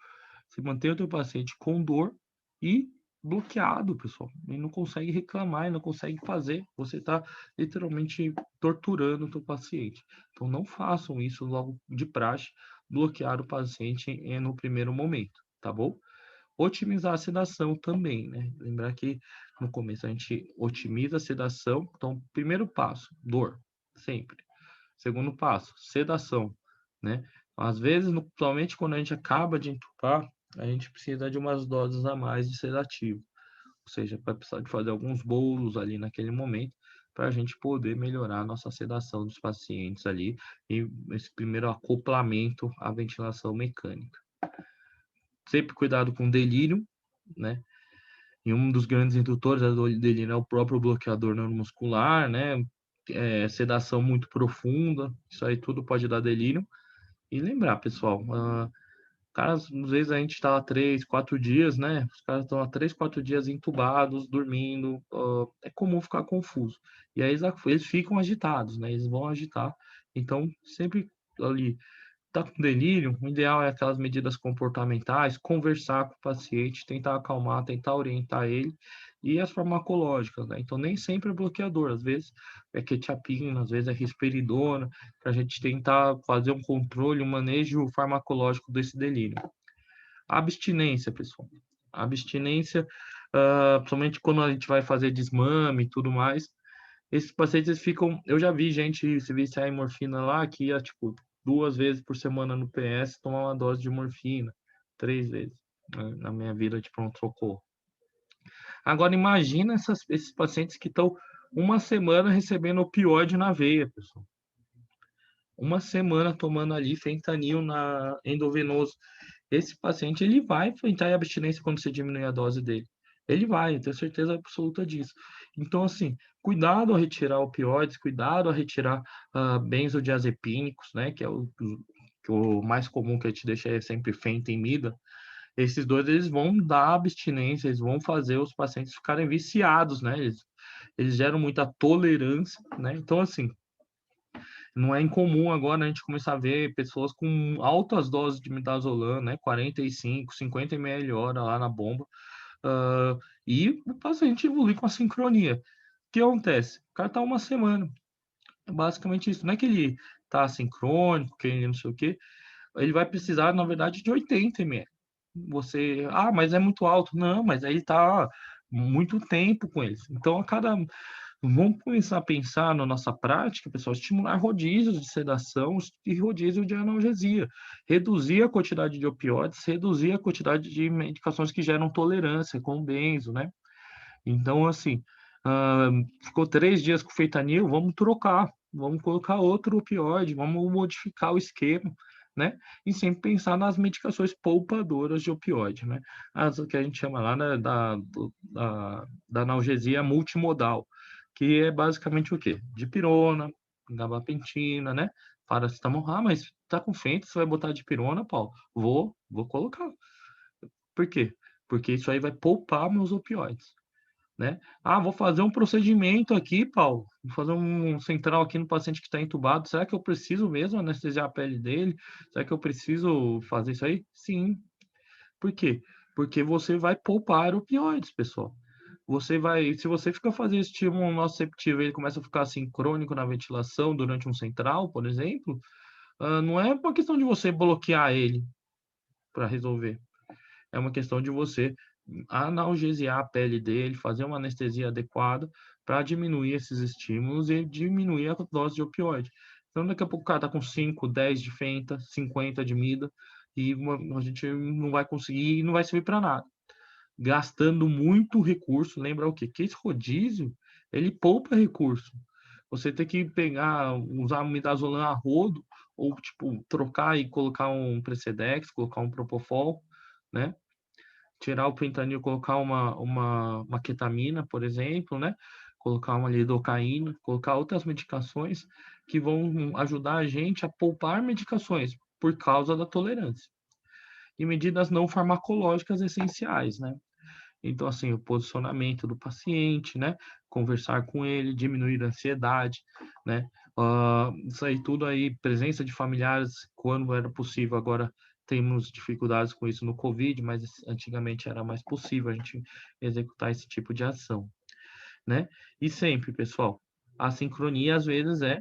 Speaker 1: Você mantém o teu paciente com dor e bloqueado, pessoal. Ele não consegue reclamar, ele não consegue fazer. Você está literalmente torturando o teu paciente. Então não façam isso logo de praxe, bloquear o paciente no primeiro momento, tá bom? Otimizar a sedação também, né? Lembrar que no começo a gente otimiza a sedação. Então, primeiro passo, dor, sempre. Segundo passo, sedação, né? Às vezes, principalmente quando a gente acaba de entubar, a gente precisa de umas doses a mais de sedativo. Ou seja, vai precisar de fazer alguns bolos ali naquele momento para a gente poder melhorar a nossa sedação dos pacientes ali e esse primeiro acoplamento à ventilação mecânica. Sempre cuidado com delírio, né? E um dos grandes indutores do delírio é o próprio bloqueador neuromuscular, né? Sedação muito profunda, isso aí tudo pode dar delírio. E lembrar, pessoal, caras, às vezes a gente está há 3, 4 dias, né? Os caras estão há 3, 4 dias entubados, dormindo. É comum ficar confuso. E aí eles ficam agitados, né? Eles vão agitar. Então, sempre ali tá com delírio, o ideal é aquelas medidas comportamentais, conversar com o paciente, tentar acalmar, tentar orientar ele, e as farmacológicas, né? Então, nem sempre é bloqueador, às vezes é quetiapina, às vezes é risperidona, para a gente tentar fazer um controle, um manejo farmacológico desse delírio. A abstinência, pessoal. A abstinência, principalmente quando a gente vai fazer desmame e tudo mais, esses pacientes ficam. Eu já vi gente se viciar em morfina lá que ia, tipo, 2 vezes por semana no PS tomar uma dose de morfina, 3 vezes, né, na minha vida de pronto-socorro. Agora, imagina esses pacientes que estão uma semana recebendo opioide na veia, pessoal. Uma semana tomando ali fentanil na endovenoso. Esse paciente, ele vai entrar em abstinência quando você diminui a dose dele. Ele vai, eu tenho certeza absoluta disso. Então, assim, cuidado ao retirar opioides, cuidado a retirar benzodiazepínicos, né, que o mais comum que a gente deixa é sempre Fenta e Mida. Esses dois, eles vão dar abstinência, eles vão fazer os pacientes ficarem viciados, né, eles geram muita tolerância, né, então, assim, não é incomum agora a gente começar a ver pessoas com altas doses de midazolam, né? 45, 50 ml hora lá na bomba. E o paciente evolui com a sincronia. O que acontece? O cara tá uma semana. É basicamente isso. Não é que ele tá sincrônico, que ele não sei o quê. Ele vai precisar, na verdade, de 80 ml. Mas é muito alto. Não, mas aí ele tá muito tempo com eles. Então, a cada vamos começar a pensar na nossa prática, pessoal, estimular rodízios de sedação e rodízio de analgesia, reduzir a quantidade de opioides, reduzir a quantidade de medicações que geram tolerância, como benzo, né? Então, assim, Ficou 3 dias com fentanil, vamos trocar, vamos colocar outro opioide, vamos modificar o esquema, né? E sempre pensar nas medicações poupadoras de opioide, né? As que a gente chama lá, né, da analgesia multimodal, que é basicamente o quê? Dipirona, gabapentina, né? Paracetamol. Ah, mas tá com fente, você vai botar dipirona, Paulo? Vou colocar. Por quê? Porque isso aí vai poupar meus opioides, né? Ah, vou fazer um procedimento aqui, Paulo. Vou fazer um central aqui no paciente que está entubado. Será que eu preciso mesmo anestesiar a pele dele? Será que eu preciso fazer isso aí? Sim. Por quê? Porque você vai poupar opioides, pessoal. Você vai, se você fica fazendo estímulo nociceptivo, ele começa a ficar assim crônico na ventilação durante um central, por exemplo, não é uma questão de você bloquear ele para resolver. É uma questão de você analgesiar a pele dele, fazer uma anestesia adequada para diminuir esses estímulos e diminuir a dose de opioide. Então, daqui a pouco o cara tá com 5, 10 de fenta, 50 de mida, e a gente não vai conseguir e não vai servir para nada. Gastando muito recurso, lembra o quê? Que esse rodízio, ele poupa recurso. Você tem que pegar, usar midazolam a rodo, ou tipo, trocar e colocar um Precedex, colocar um Propofol, né? Tirar o fentanil, colocar uma ketamina, por exemplo, né? Colocar uma lidocaína, colocar outras medicações que vão ajudar a gente a poupar medicações por causa da tolerância. E medidas não farmacológicas essenciais, né? Então, assim, o posicionamento do paciente, né? Conversar com ele, diminuir a ansiedade, né? Isso aí tudo aí, presença de familiares quando era possível. Agora temos dificuldades com isso no Covid, mas antigamente era mais possível a gente executar esse tipo de ação, né? E sempre, pessoal, a sincronia às vezes é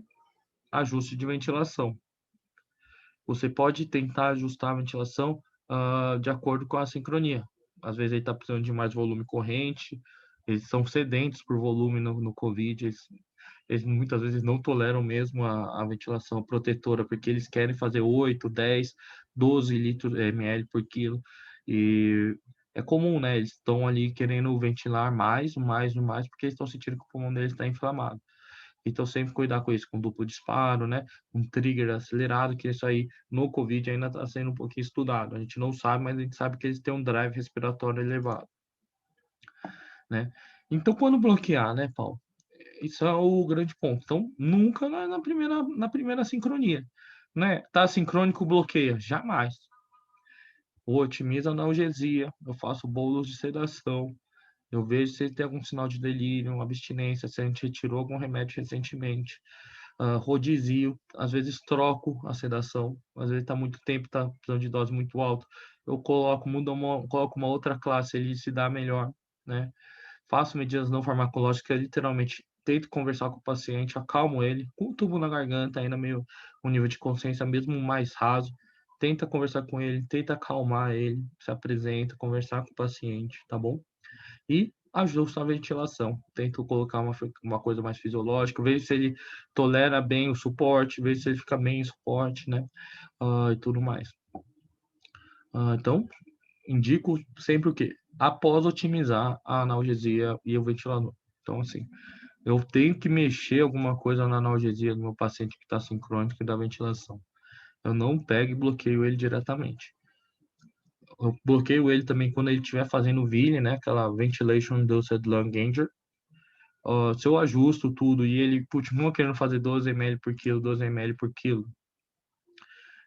Speaker 1: ajuste de ventilação. Você pode tentar ajustar a ventilação de acordo com a sincronia. Às vezes ele está precisando de mais volume corrente, eles são sedentos por volume no COVID, eles muitas vezes não toleram mesmo a ventilação protetora, porque eles querem fazer 8, 10, 12 litros ml por quilo. E é comum, né? Eles estão ali querendo ventilar mais, porque eles estão sentindo que o pulmão deles está inflamado. Então, sempre cuidar com isso, com duplo disparo, né? Um trigger acelerado, que isso aí no Covid ainda está sendo um pouquinho estudado. A gente não sabe, mas a gente sabe que eles têm um drive respiratório elevado, né? Então, quando bloquear, né, Paulo? Isso é o grande ponto. Então, nunca na primeira sincronia, né? Tá sincrônico, bloqueia. Jamais. Otimiza a analgesia, eu faço bolos de sedação, eu vejo se ele tem algum sinal de delírio, abstinência, se a gente retirou algum remédio recentemente. Rodizio, às vezes troco a sedação, às vezes está muito tempo, está precisando de dose muito alta, eu coloco uma outra classe, ele se dá melhor, né? Faço medidas não farmacológicas, literalmente tento conversar com o paciente, acalmo ele, com o tubo na garganta, ainda meio um nível de consciência mesmo mais raso, tenta conversar com ele, tenta acalmar ele, se apresenta, conversar com o paciente, tá bom? E ajusto a ventilação. Tento colocar uma coisa mais fisiológica, vejo se ele tolera bem o suporte, vejo se ele fica bem em suporte, né? E tudo mais. Então, indico sempre o quê? Após otimizar a analgesia e o ventilador. Então, assim, eu tenho que mexer alguma coisa na analgesia do meu paciente que está sincrônico e da ventilação. Eu não pego e bloqueio ele diretamente. Eu bloqueio ele também quando ele estiver fazendo VILE, né? Aquela Ventilation Induced Lung Injury. Se eu ajusto tudo e ele continua querendo fazer 12 ml por quilo, 12 ml por quilo,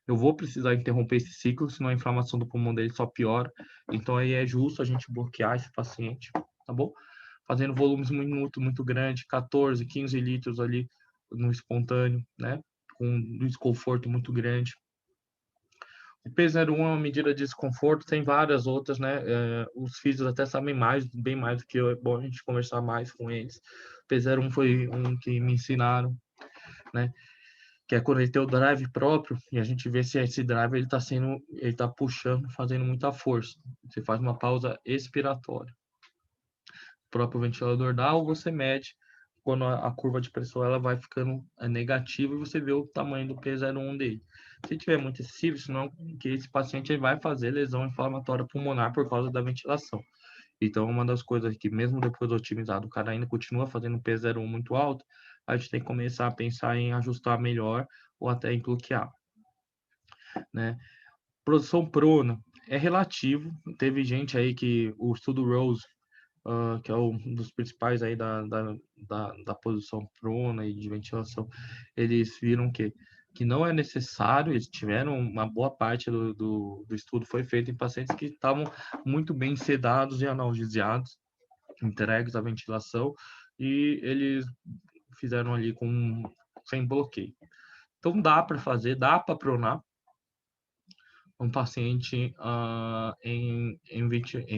Speaker 1: eu vou precisar interromper esse ciclo, senão a inflamação do pulmão dele só piora. Então aí é justo a gente bloquear esse paciente, tá bom? Fazendo volumes muito grandes, 14, 15 litros ali no espontâneo, né? Com um desconforto muito grande. O P01 é uma medida de desconforto, tem várias outras, né? Os físicos até sabem mais, bem mais do que eu, é bom a gente conversar mais com eles. O P01 foi um que me ensinaram, né? Que é quando ele tem o drive próprio e a gente vê se esse drive ele tá puxando, fazendo muita força. Você faz uma pausa expiratória. O próprio ventilador dá ou você mede quando a curva de pressão ela vai ficando negativa e você vê o tamanho do P01 dele. Se tiver muito excessivo, senão que esse paciente vai fazer lesão inflamatória pulmonar por causa da ventilação. Então, uma das coisas que, mesmo depois do otimizado, o cara ainda continua fazendo um P01 muito alto, a gente tem que começar a pensar em ajustar melhor ou até em bloquear, né? Produção prona é relativo. Teve gente aí que o estudo Rose, que é um dos principais aí da posição prona e de ventilação, eles viram que não é necessário, eles tiveram uma boa parte do estudo foi feito em pacientes que estavam muito bem sedados e analgesiados, entregues à ventilação, e eles fizeram ali sem bloqueio. Então dá para pronar um paciente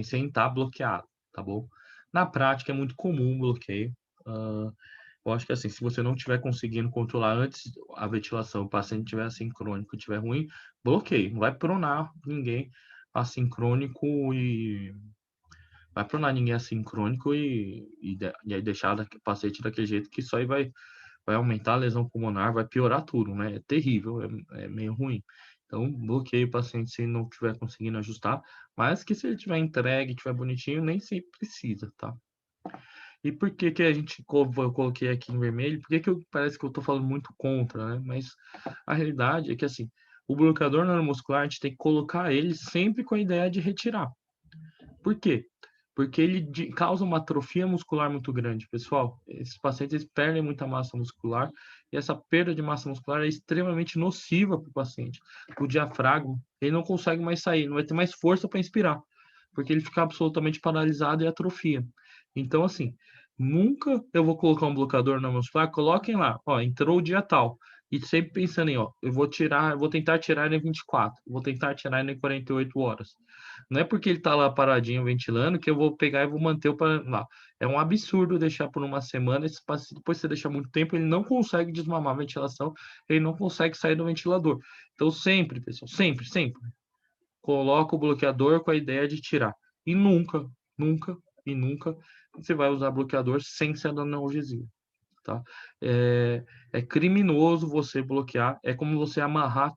Speaker 1: sem estar bloqueado, tá bom? Na prática é muito comum o bloqueio. Eu acho que assim, se você não estiver conseguindo controlar antes a ventilação, o paciente estiver assincrônico, estiver ruim, bloqueio. Não vai pronar ninguém assincrônico e vai pronar ninguém assincrônico e aí deixar o paciente daquele jeito que isso aí vai aumentar a lesão pulmonar, vai piorar tudo, né? É terrível, é meio ruim. Então, bloqueie o paciente se não estiver conseguindo ajustar, mas que se ele tiver entregue, tiver bonitinho, nem sempre precisa, tá? E por que que eu coloquei aqui em vermelho? Por que que parece que eu tô falando muito contra, né? Mas a realidade é que, assim, o bloqueador neuromuscular, a gente tem que colocar ele sempre com a ideia de retirar. Por quê? Porque ele causa uma atrofia muscular muito grande, pessoal. Esses pacientes perdem muita massa muscular e essa perda de massa muscular é extremamente nociva para o paciente. O diafragma, ele não consegue mais sair, não vai ter mais força para inspirar, porque ele fica absolutamente paralisado e atrofia. Então, assim, nunca eu vou colocar um bloqueador na muscular, coloquem lá, ó, entrou o dia tal. E sempre pensando em, ó, eu vou tentar tirar ele em 24, vou tentar tirar ele em 48 horas. Não é porque ele está lá paradinho ventilando que eu vou pegar e vou manter o lá. É um absurdo deixar por uma semana. Esse paciente, depois você deixa muito tempo, ele não consegue desmamar a ventilação, ele não consegue sair do ventilador. Então, sempre, pessoal, sempre, coloca o bloqueador com a ideia de tirar. E nunca você vai usar bloqueador sem ser da analgesia. Tá? É criminoso você bloquear, é como você amarrar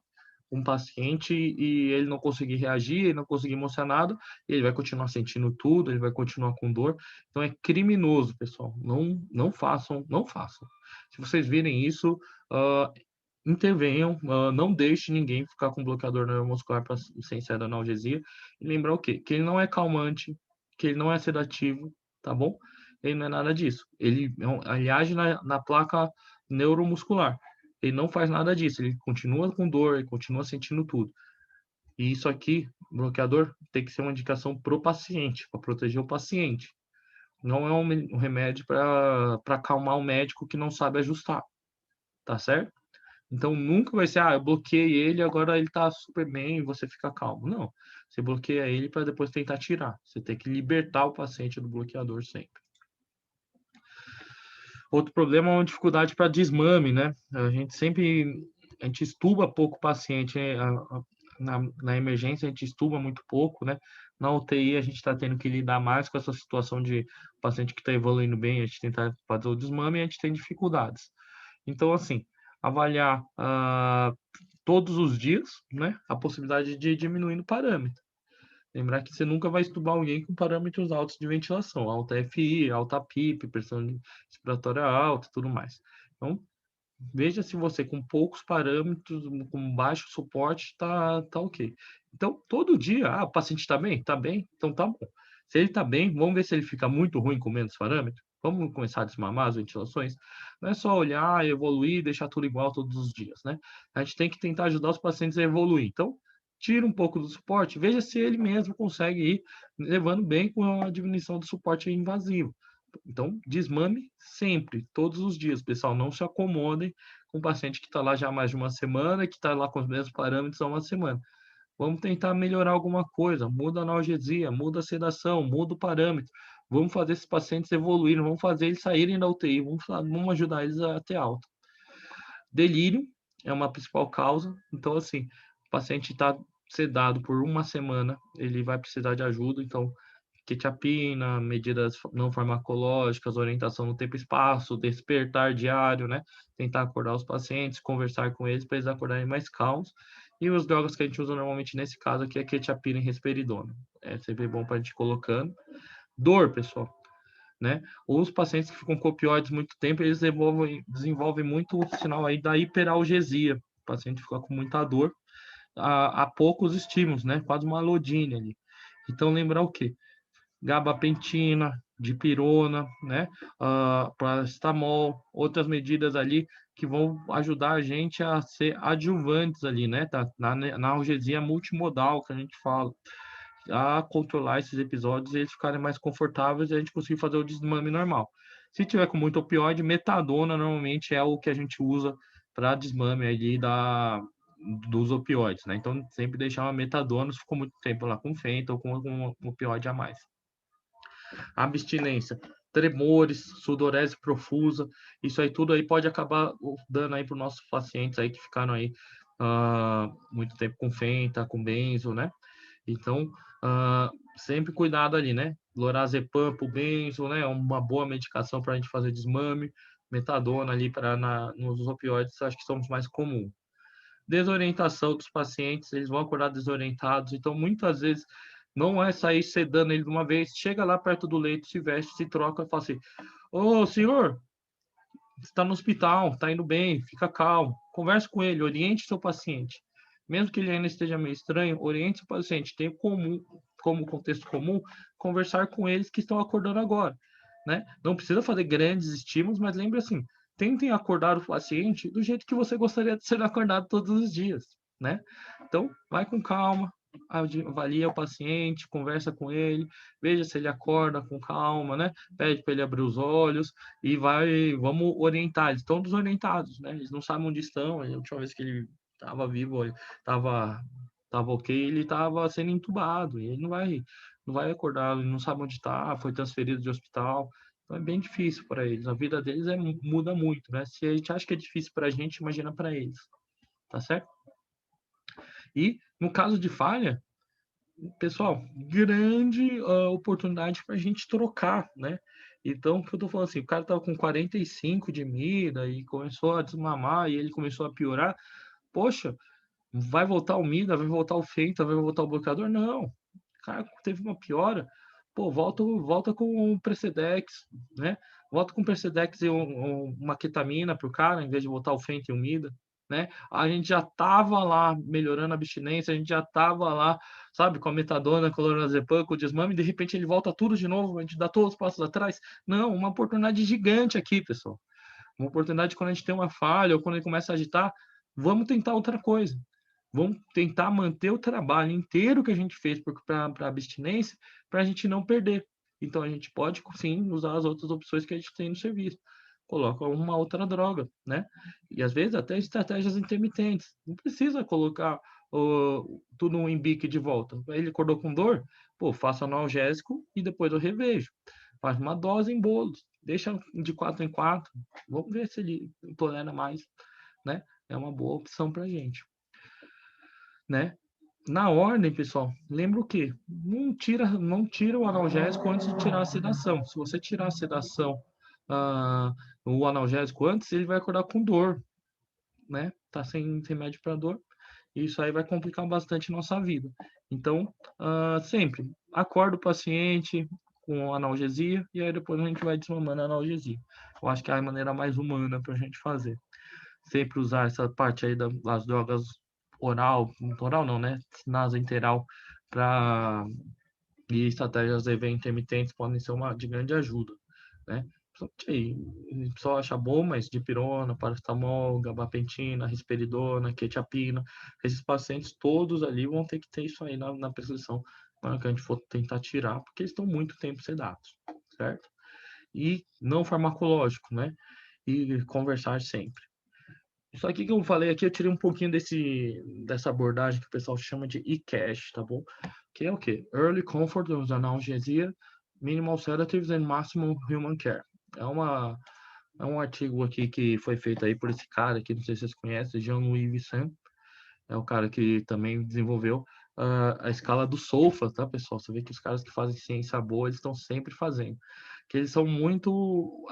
Speaker 1: um paciente e ele não conseguir reagir, ele não conseguir mostrar nada, ele vai continuar sentindo tudo, ele vai continuar com dor. Então é criminoso, pessoal. Não façam, não façam. Se vocês virem isso, intervenham, não deixe ninguém ficar com bloqueador neuromuscular sem ser da analgesia. E lembrar o quê? Que ele não é calmante, que ele não é sedativo, tá bom? Ele não é nada disso. Ele age na placa neuromuscular. Ele não faz nada disso. Ele continua com dor, ele continua sentindo tudo. E isso aqui, bloqueador, tem que ser uma indicação pro paciente, para proteger o paciente. Não é um remédio para acalmar o médico que não sabe ajustar, tá certo? Então nunca vai ser, eu bloqueei ele, agora ele tá super bem e você fica calmo. Não. Você bloqueia ele para depois tentar tirar. Você tem que libertar o paciente do bloqueador sempre. Outro problema é uma dificuldade para desmame, né? A gente estuba pouco o paciente, né? Na emergência a gente estuba muito pouco, né? Na UTI a gente está tendo que lidar mais com essa situação de paciente que está evoluindo bem, a gente tentar fazer o desmame e a gente tem dificuldades. Então, assim, avaliar todos os dias, né? A possibilidade de ir diminuindo o parâmetro. Lembrar que você nunca vai estubar alguém com parâmetros altos de ventilação, alta FI, alta PIP, pressão respiratória alta, tudo mais. Então, veja se você com poucos parâmetros, com baixo suporte, tá ok. Então, todo dia, o paciente está bem? Está bem? Então tá bom. Se ele está bem, vamos ver se ele fica muito ruim com menos parâmetros? Vamos começar a desmamar as ventilações? Não é só olhar, evoluir, deixar tudo igual todos os dias, né? A gente tem que tentar ajudar os pacientes a evoluir. Então, tira um pouco do suporte, veja se ele mesmo consegue ir levando bem com a diminuição do suporte invasivo. Então, desmame sempre, todos os dias, pessoal. Não se acomodem com um paciente que está lá já há mais de uma semana, que está lá com os mesmos parâmetros há uma semana. Vamos tentar melhorar alguma coisa, muda a analgesia, muda a sedação, muda o parâmetro. Vamos fazer esses pacientes evoluírem, vamos fazer eles saírem da UTI, vamos ajudar eles a ter alta. Delírio é uma principal causa. Então, assim, o paciente está sedado por uma semana, ele vai precisar de ajuda. Então, quetiapina, medidas não farmacológicas, orientação no tempo e espaço, despertar diário, né? Tentar acordar os pacientes, conversar com eles para eles acordarem mais calmos. E os drogas que a gente usa normalmente nesse caso aqui é quetiapina e risperidona. É sempre bom para a gente ir colocando. Dor, pessoal, né? Os pacientes que ficam com opioides muito tempo, eles desenvolvem muito o sinal aí da hiperalgesia. O paciente fica com muita dor a poucos estímulos, né? Quase uma Lodine ali. Então, lembrar o quê? Gabapentina, dipirona, né? Paracetamol, outras medidas ali que vão ajudar a gente a ser adjuvantes ali, né? Na analgesia multimodal que a gente fala, a controlar esses episódios e eles ficarem mais confortáveis e a gente conseguir fazer o desmame normal. Se tiver com muito opioide, metadona normalmente é o que a gente usa para desmame ali dos opioides, né? Então, sempre deixar uma metadona se ficou muito tempo lá com fenta ou com algum opioide a mais. Abstinência, tremores, sudorese profusa, isso aí tudo aí pode acabar dando aí para os nossos pacientes aí que ficaram aí muito tempo com fenta, com benzo, né? Então, sempre cuidado ali, né? Lorazepam, benzo, né? Uma boa medicação para a gente fazer desmame, metadona ali nos opioides, acho que são os mais comuns. Desorientação dos pacientes, eles vão acordar desorientados, então muitas vezes não é sair sedando ele de uma vez, chega lá perto do leito, se veste, se troca e fala assim: ô senhor, está no hospital, está indo bem, fica calmo, converse com ele, oriente seu paciente. Mesmo que ele ainda esteja meio estranho, oriente seu paciente, tem como contexto comum conversar com eles que estão acordando agora, né? Não precisa fazer grandes estímulos, mas lembre assim, tentem acordar o paciente do jeito que você gostaria de ser acordado todos os dias, né? Então, vai com calma, avalia o paciente, conversa com ele, veja se ele acorda com calma, né? Pede para ele abrir os olhos e vamos orientar. Eles estão desorientados, né? Eles não sabem onde estão. A última vez que ele estava vivo, ele estava ok, ele estava sendo entubado e ele não vai acordar, ele não sabe onde está, foi transferido de hospital. Então é bem difícil para eles. A vida deles muda muito, né? Se a gente acha que é difícil para a gente, imagina para eles, tá certo? E no caso de falha, pessoal, grande oportunidade para a gente trocar, né? Então, o que eu tô falando assim, o cara tava com 45 de mira e começou a desmamar e ele começou a piorar. Poxa, vai voltar o mida, vai voltar o feita, vai voltar o bloqueador? Não. O cara teve uma piora. Pô, volta com o Precedex, né? Volta com o Precedex e uma ketamina pro cara, em vez de voltar o feita e o mida, né? A gente já tava lá melhorando a abstinência, a gente já tava lá, sabe, com a metadona, com o lorazepam, com o desmame, e de repente ele volta tudo de novo, a gente dá todos os passos atrás. Não, uma oportunidade gigante aqui, pessoal. Uma oportunidade quando a gente tem uma falha ou quando ele começa a agitar, vamos tentar outra coisa. Vamos tentar manter o trabalho inteiro que a gente fez para a abstinência, para a gente não perder. Então, a gente pode, sim, usar as outras opções que a gente tem no serviço. Coloca uma outra droga, né? E, às vezes, até estratégias intermitentes. Não precisa colocar tudo em bique de volta. Ele acordou com dor? Pô, faça analgésico e depois eu revejo. Faz uma dose em bolos. Deixa de 4 em 4. Vamos ver se ele tolera mais, né? É uma boa opção para a gente, né? Na ordem, pessoal, lembra o quê? Não tira o analgésico antes de tirar a sedação. Se você tirar a sedação, ah, o analgésico antes, ele vai acordar com dor, né? Tá sem remédio para dor. E isso aí vai complicar bastante nossa vida. Então, sempre acorda o paciente com analgesia e aí depois a gente vai desmamando a analgesia. Eu acho que é a maneira mais humana para a gente fazer. Sempre usar essa parte aí das drogas oral não, né? Nasointeral para e estratégias EV intermitentes podem ser de grande ajuda, né? Aí, o pessoal acha bom, mas dipirona, paracetamol, gabapentina, risperidona, quetiapina, esses pacientes todos ali vão ter que ter isso aí na prescrição na hora que a gente for tentar tirar, porque eles estão muito tempo sedados, certo? E não farmacológico, né? E conversar sempre. Isso aqui que eu falei aqui, eu tirei um pouquinho dessa abordagem que o pessoal chama de e-cash, tá bom? Que é o quê? Early Comfort with Analgesia, Minimal Sedatives and Maximum Human Care. É um artigo aqui que foi feito aí por esse cara aqui, não sei se vocês conhecem, Jean-Louis Vissin. É o cara que também desenvolveu a escala do SOFA, tá, pessoal? Você vê que os caras que fazem ciência boa, eles estão sempre fazendo. Que eles são muito...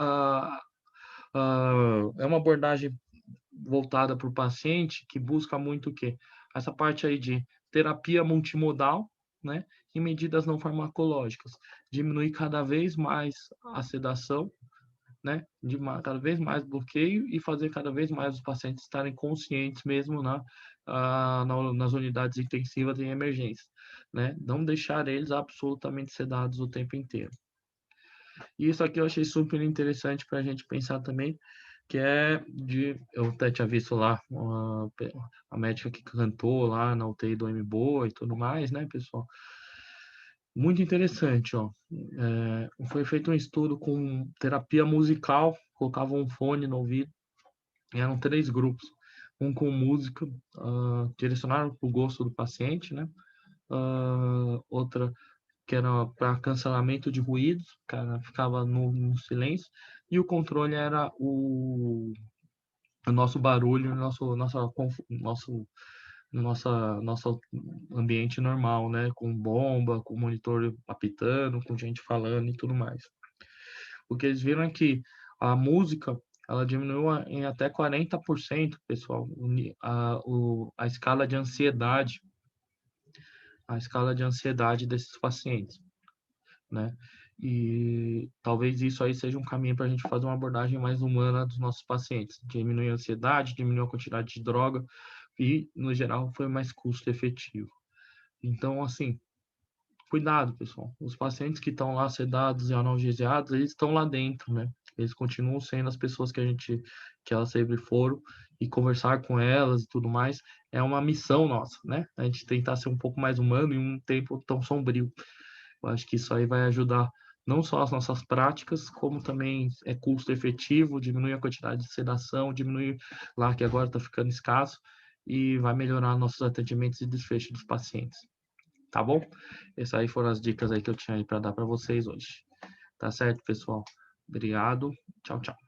Speaker 1: é uma abordagem voltada para o paciente que busca muito o quê? Essa parte aí de terapia multimodal, né? em medidas não farmacológicas, diminuir cada vez mais a sedação, né, de cada vez mais bloqueio e fazer cada vez mais os pacientes estarem conscientes mesmo nas unidades intensivas em emergência, né, não deixar eles absolutamente sedados o tempo inteiro. E isso aqui eu achei super interessante para a gente pensar também, que eu até tinha visto lá a médica que cantou lá na UTI do MBOA e tudo mais, né, pessoal? Muito interessante, ó. Foi feito um estudo com terapia musical, colocava um fone no ouvido, e eram 3 grupos, um com música, direcionado para o gosto do paciente, né? Outra que era para cancelamento de ruídos, o cara ficava no silêncio, e o controle era o nosso barulho, nosso ambiente normal, né? Com bomba, com monitor apitando, com gente falando e tudo mais. O que eles viram é que a música ela diminuiu em até 40%, pessoal, a escala de ansiedade, desses pacientes, né? E talvez isso aí seja um caminho para a gente fazer uma abordagem mais humana dos nossos pacientes, diminuir a ansiedade, diminuir a quantidade de droga e, no geral, foi mais custo efetivo. Então, assim, cuidado, pessoal. Os pacientes que estão lá sedados e analgesiados, eles estão lá dentro, né? Eles continuam sendo as pessoas que elas sempre foram, e conversar com elas e tudo mais é uma missão nossa, né? A gente tentar ser um pouco mais humano em um tempo tão sombrio. Eu acho que isso aí vai ajudar não só as nossas práticas, como também é custo efetivo, diminui a quantidade de sedação, diminui lá que agora está ficando escasso, e vai melhorar nossos atendimentos e desfecho dos pacientes. Tá bom? Essas aí foram as dicas aí que eu tinha aí para dar para vocês hoje. Tá certo, pessoal? Obrigado. Tchau, tchau.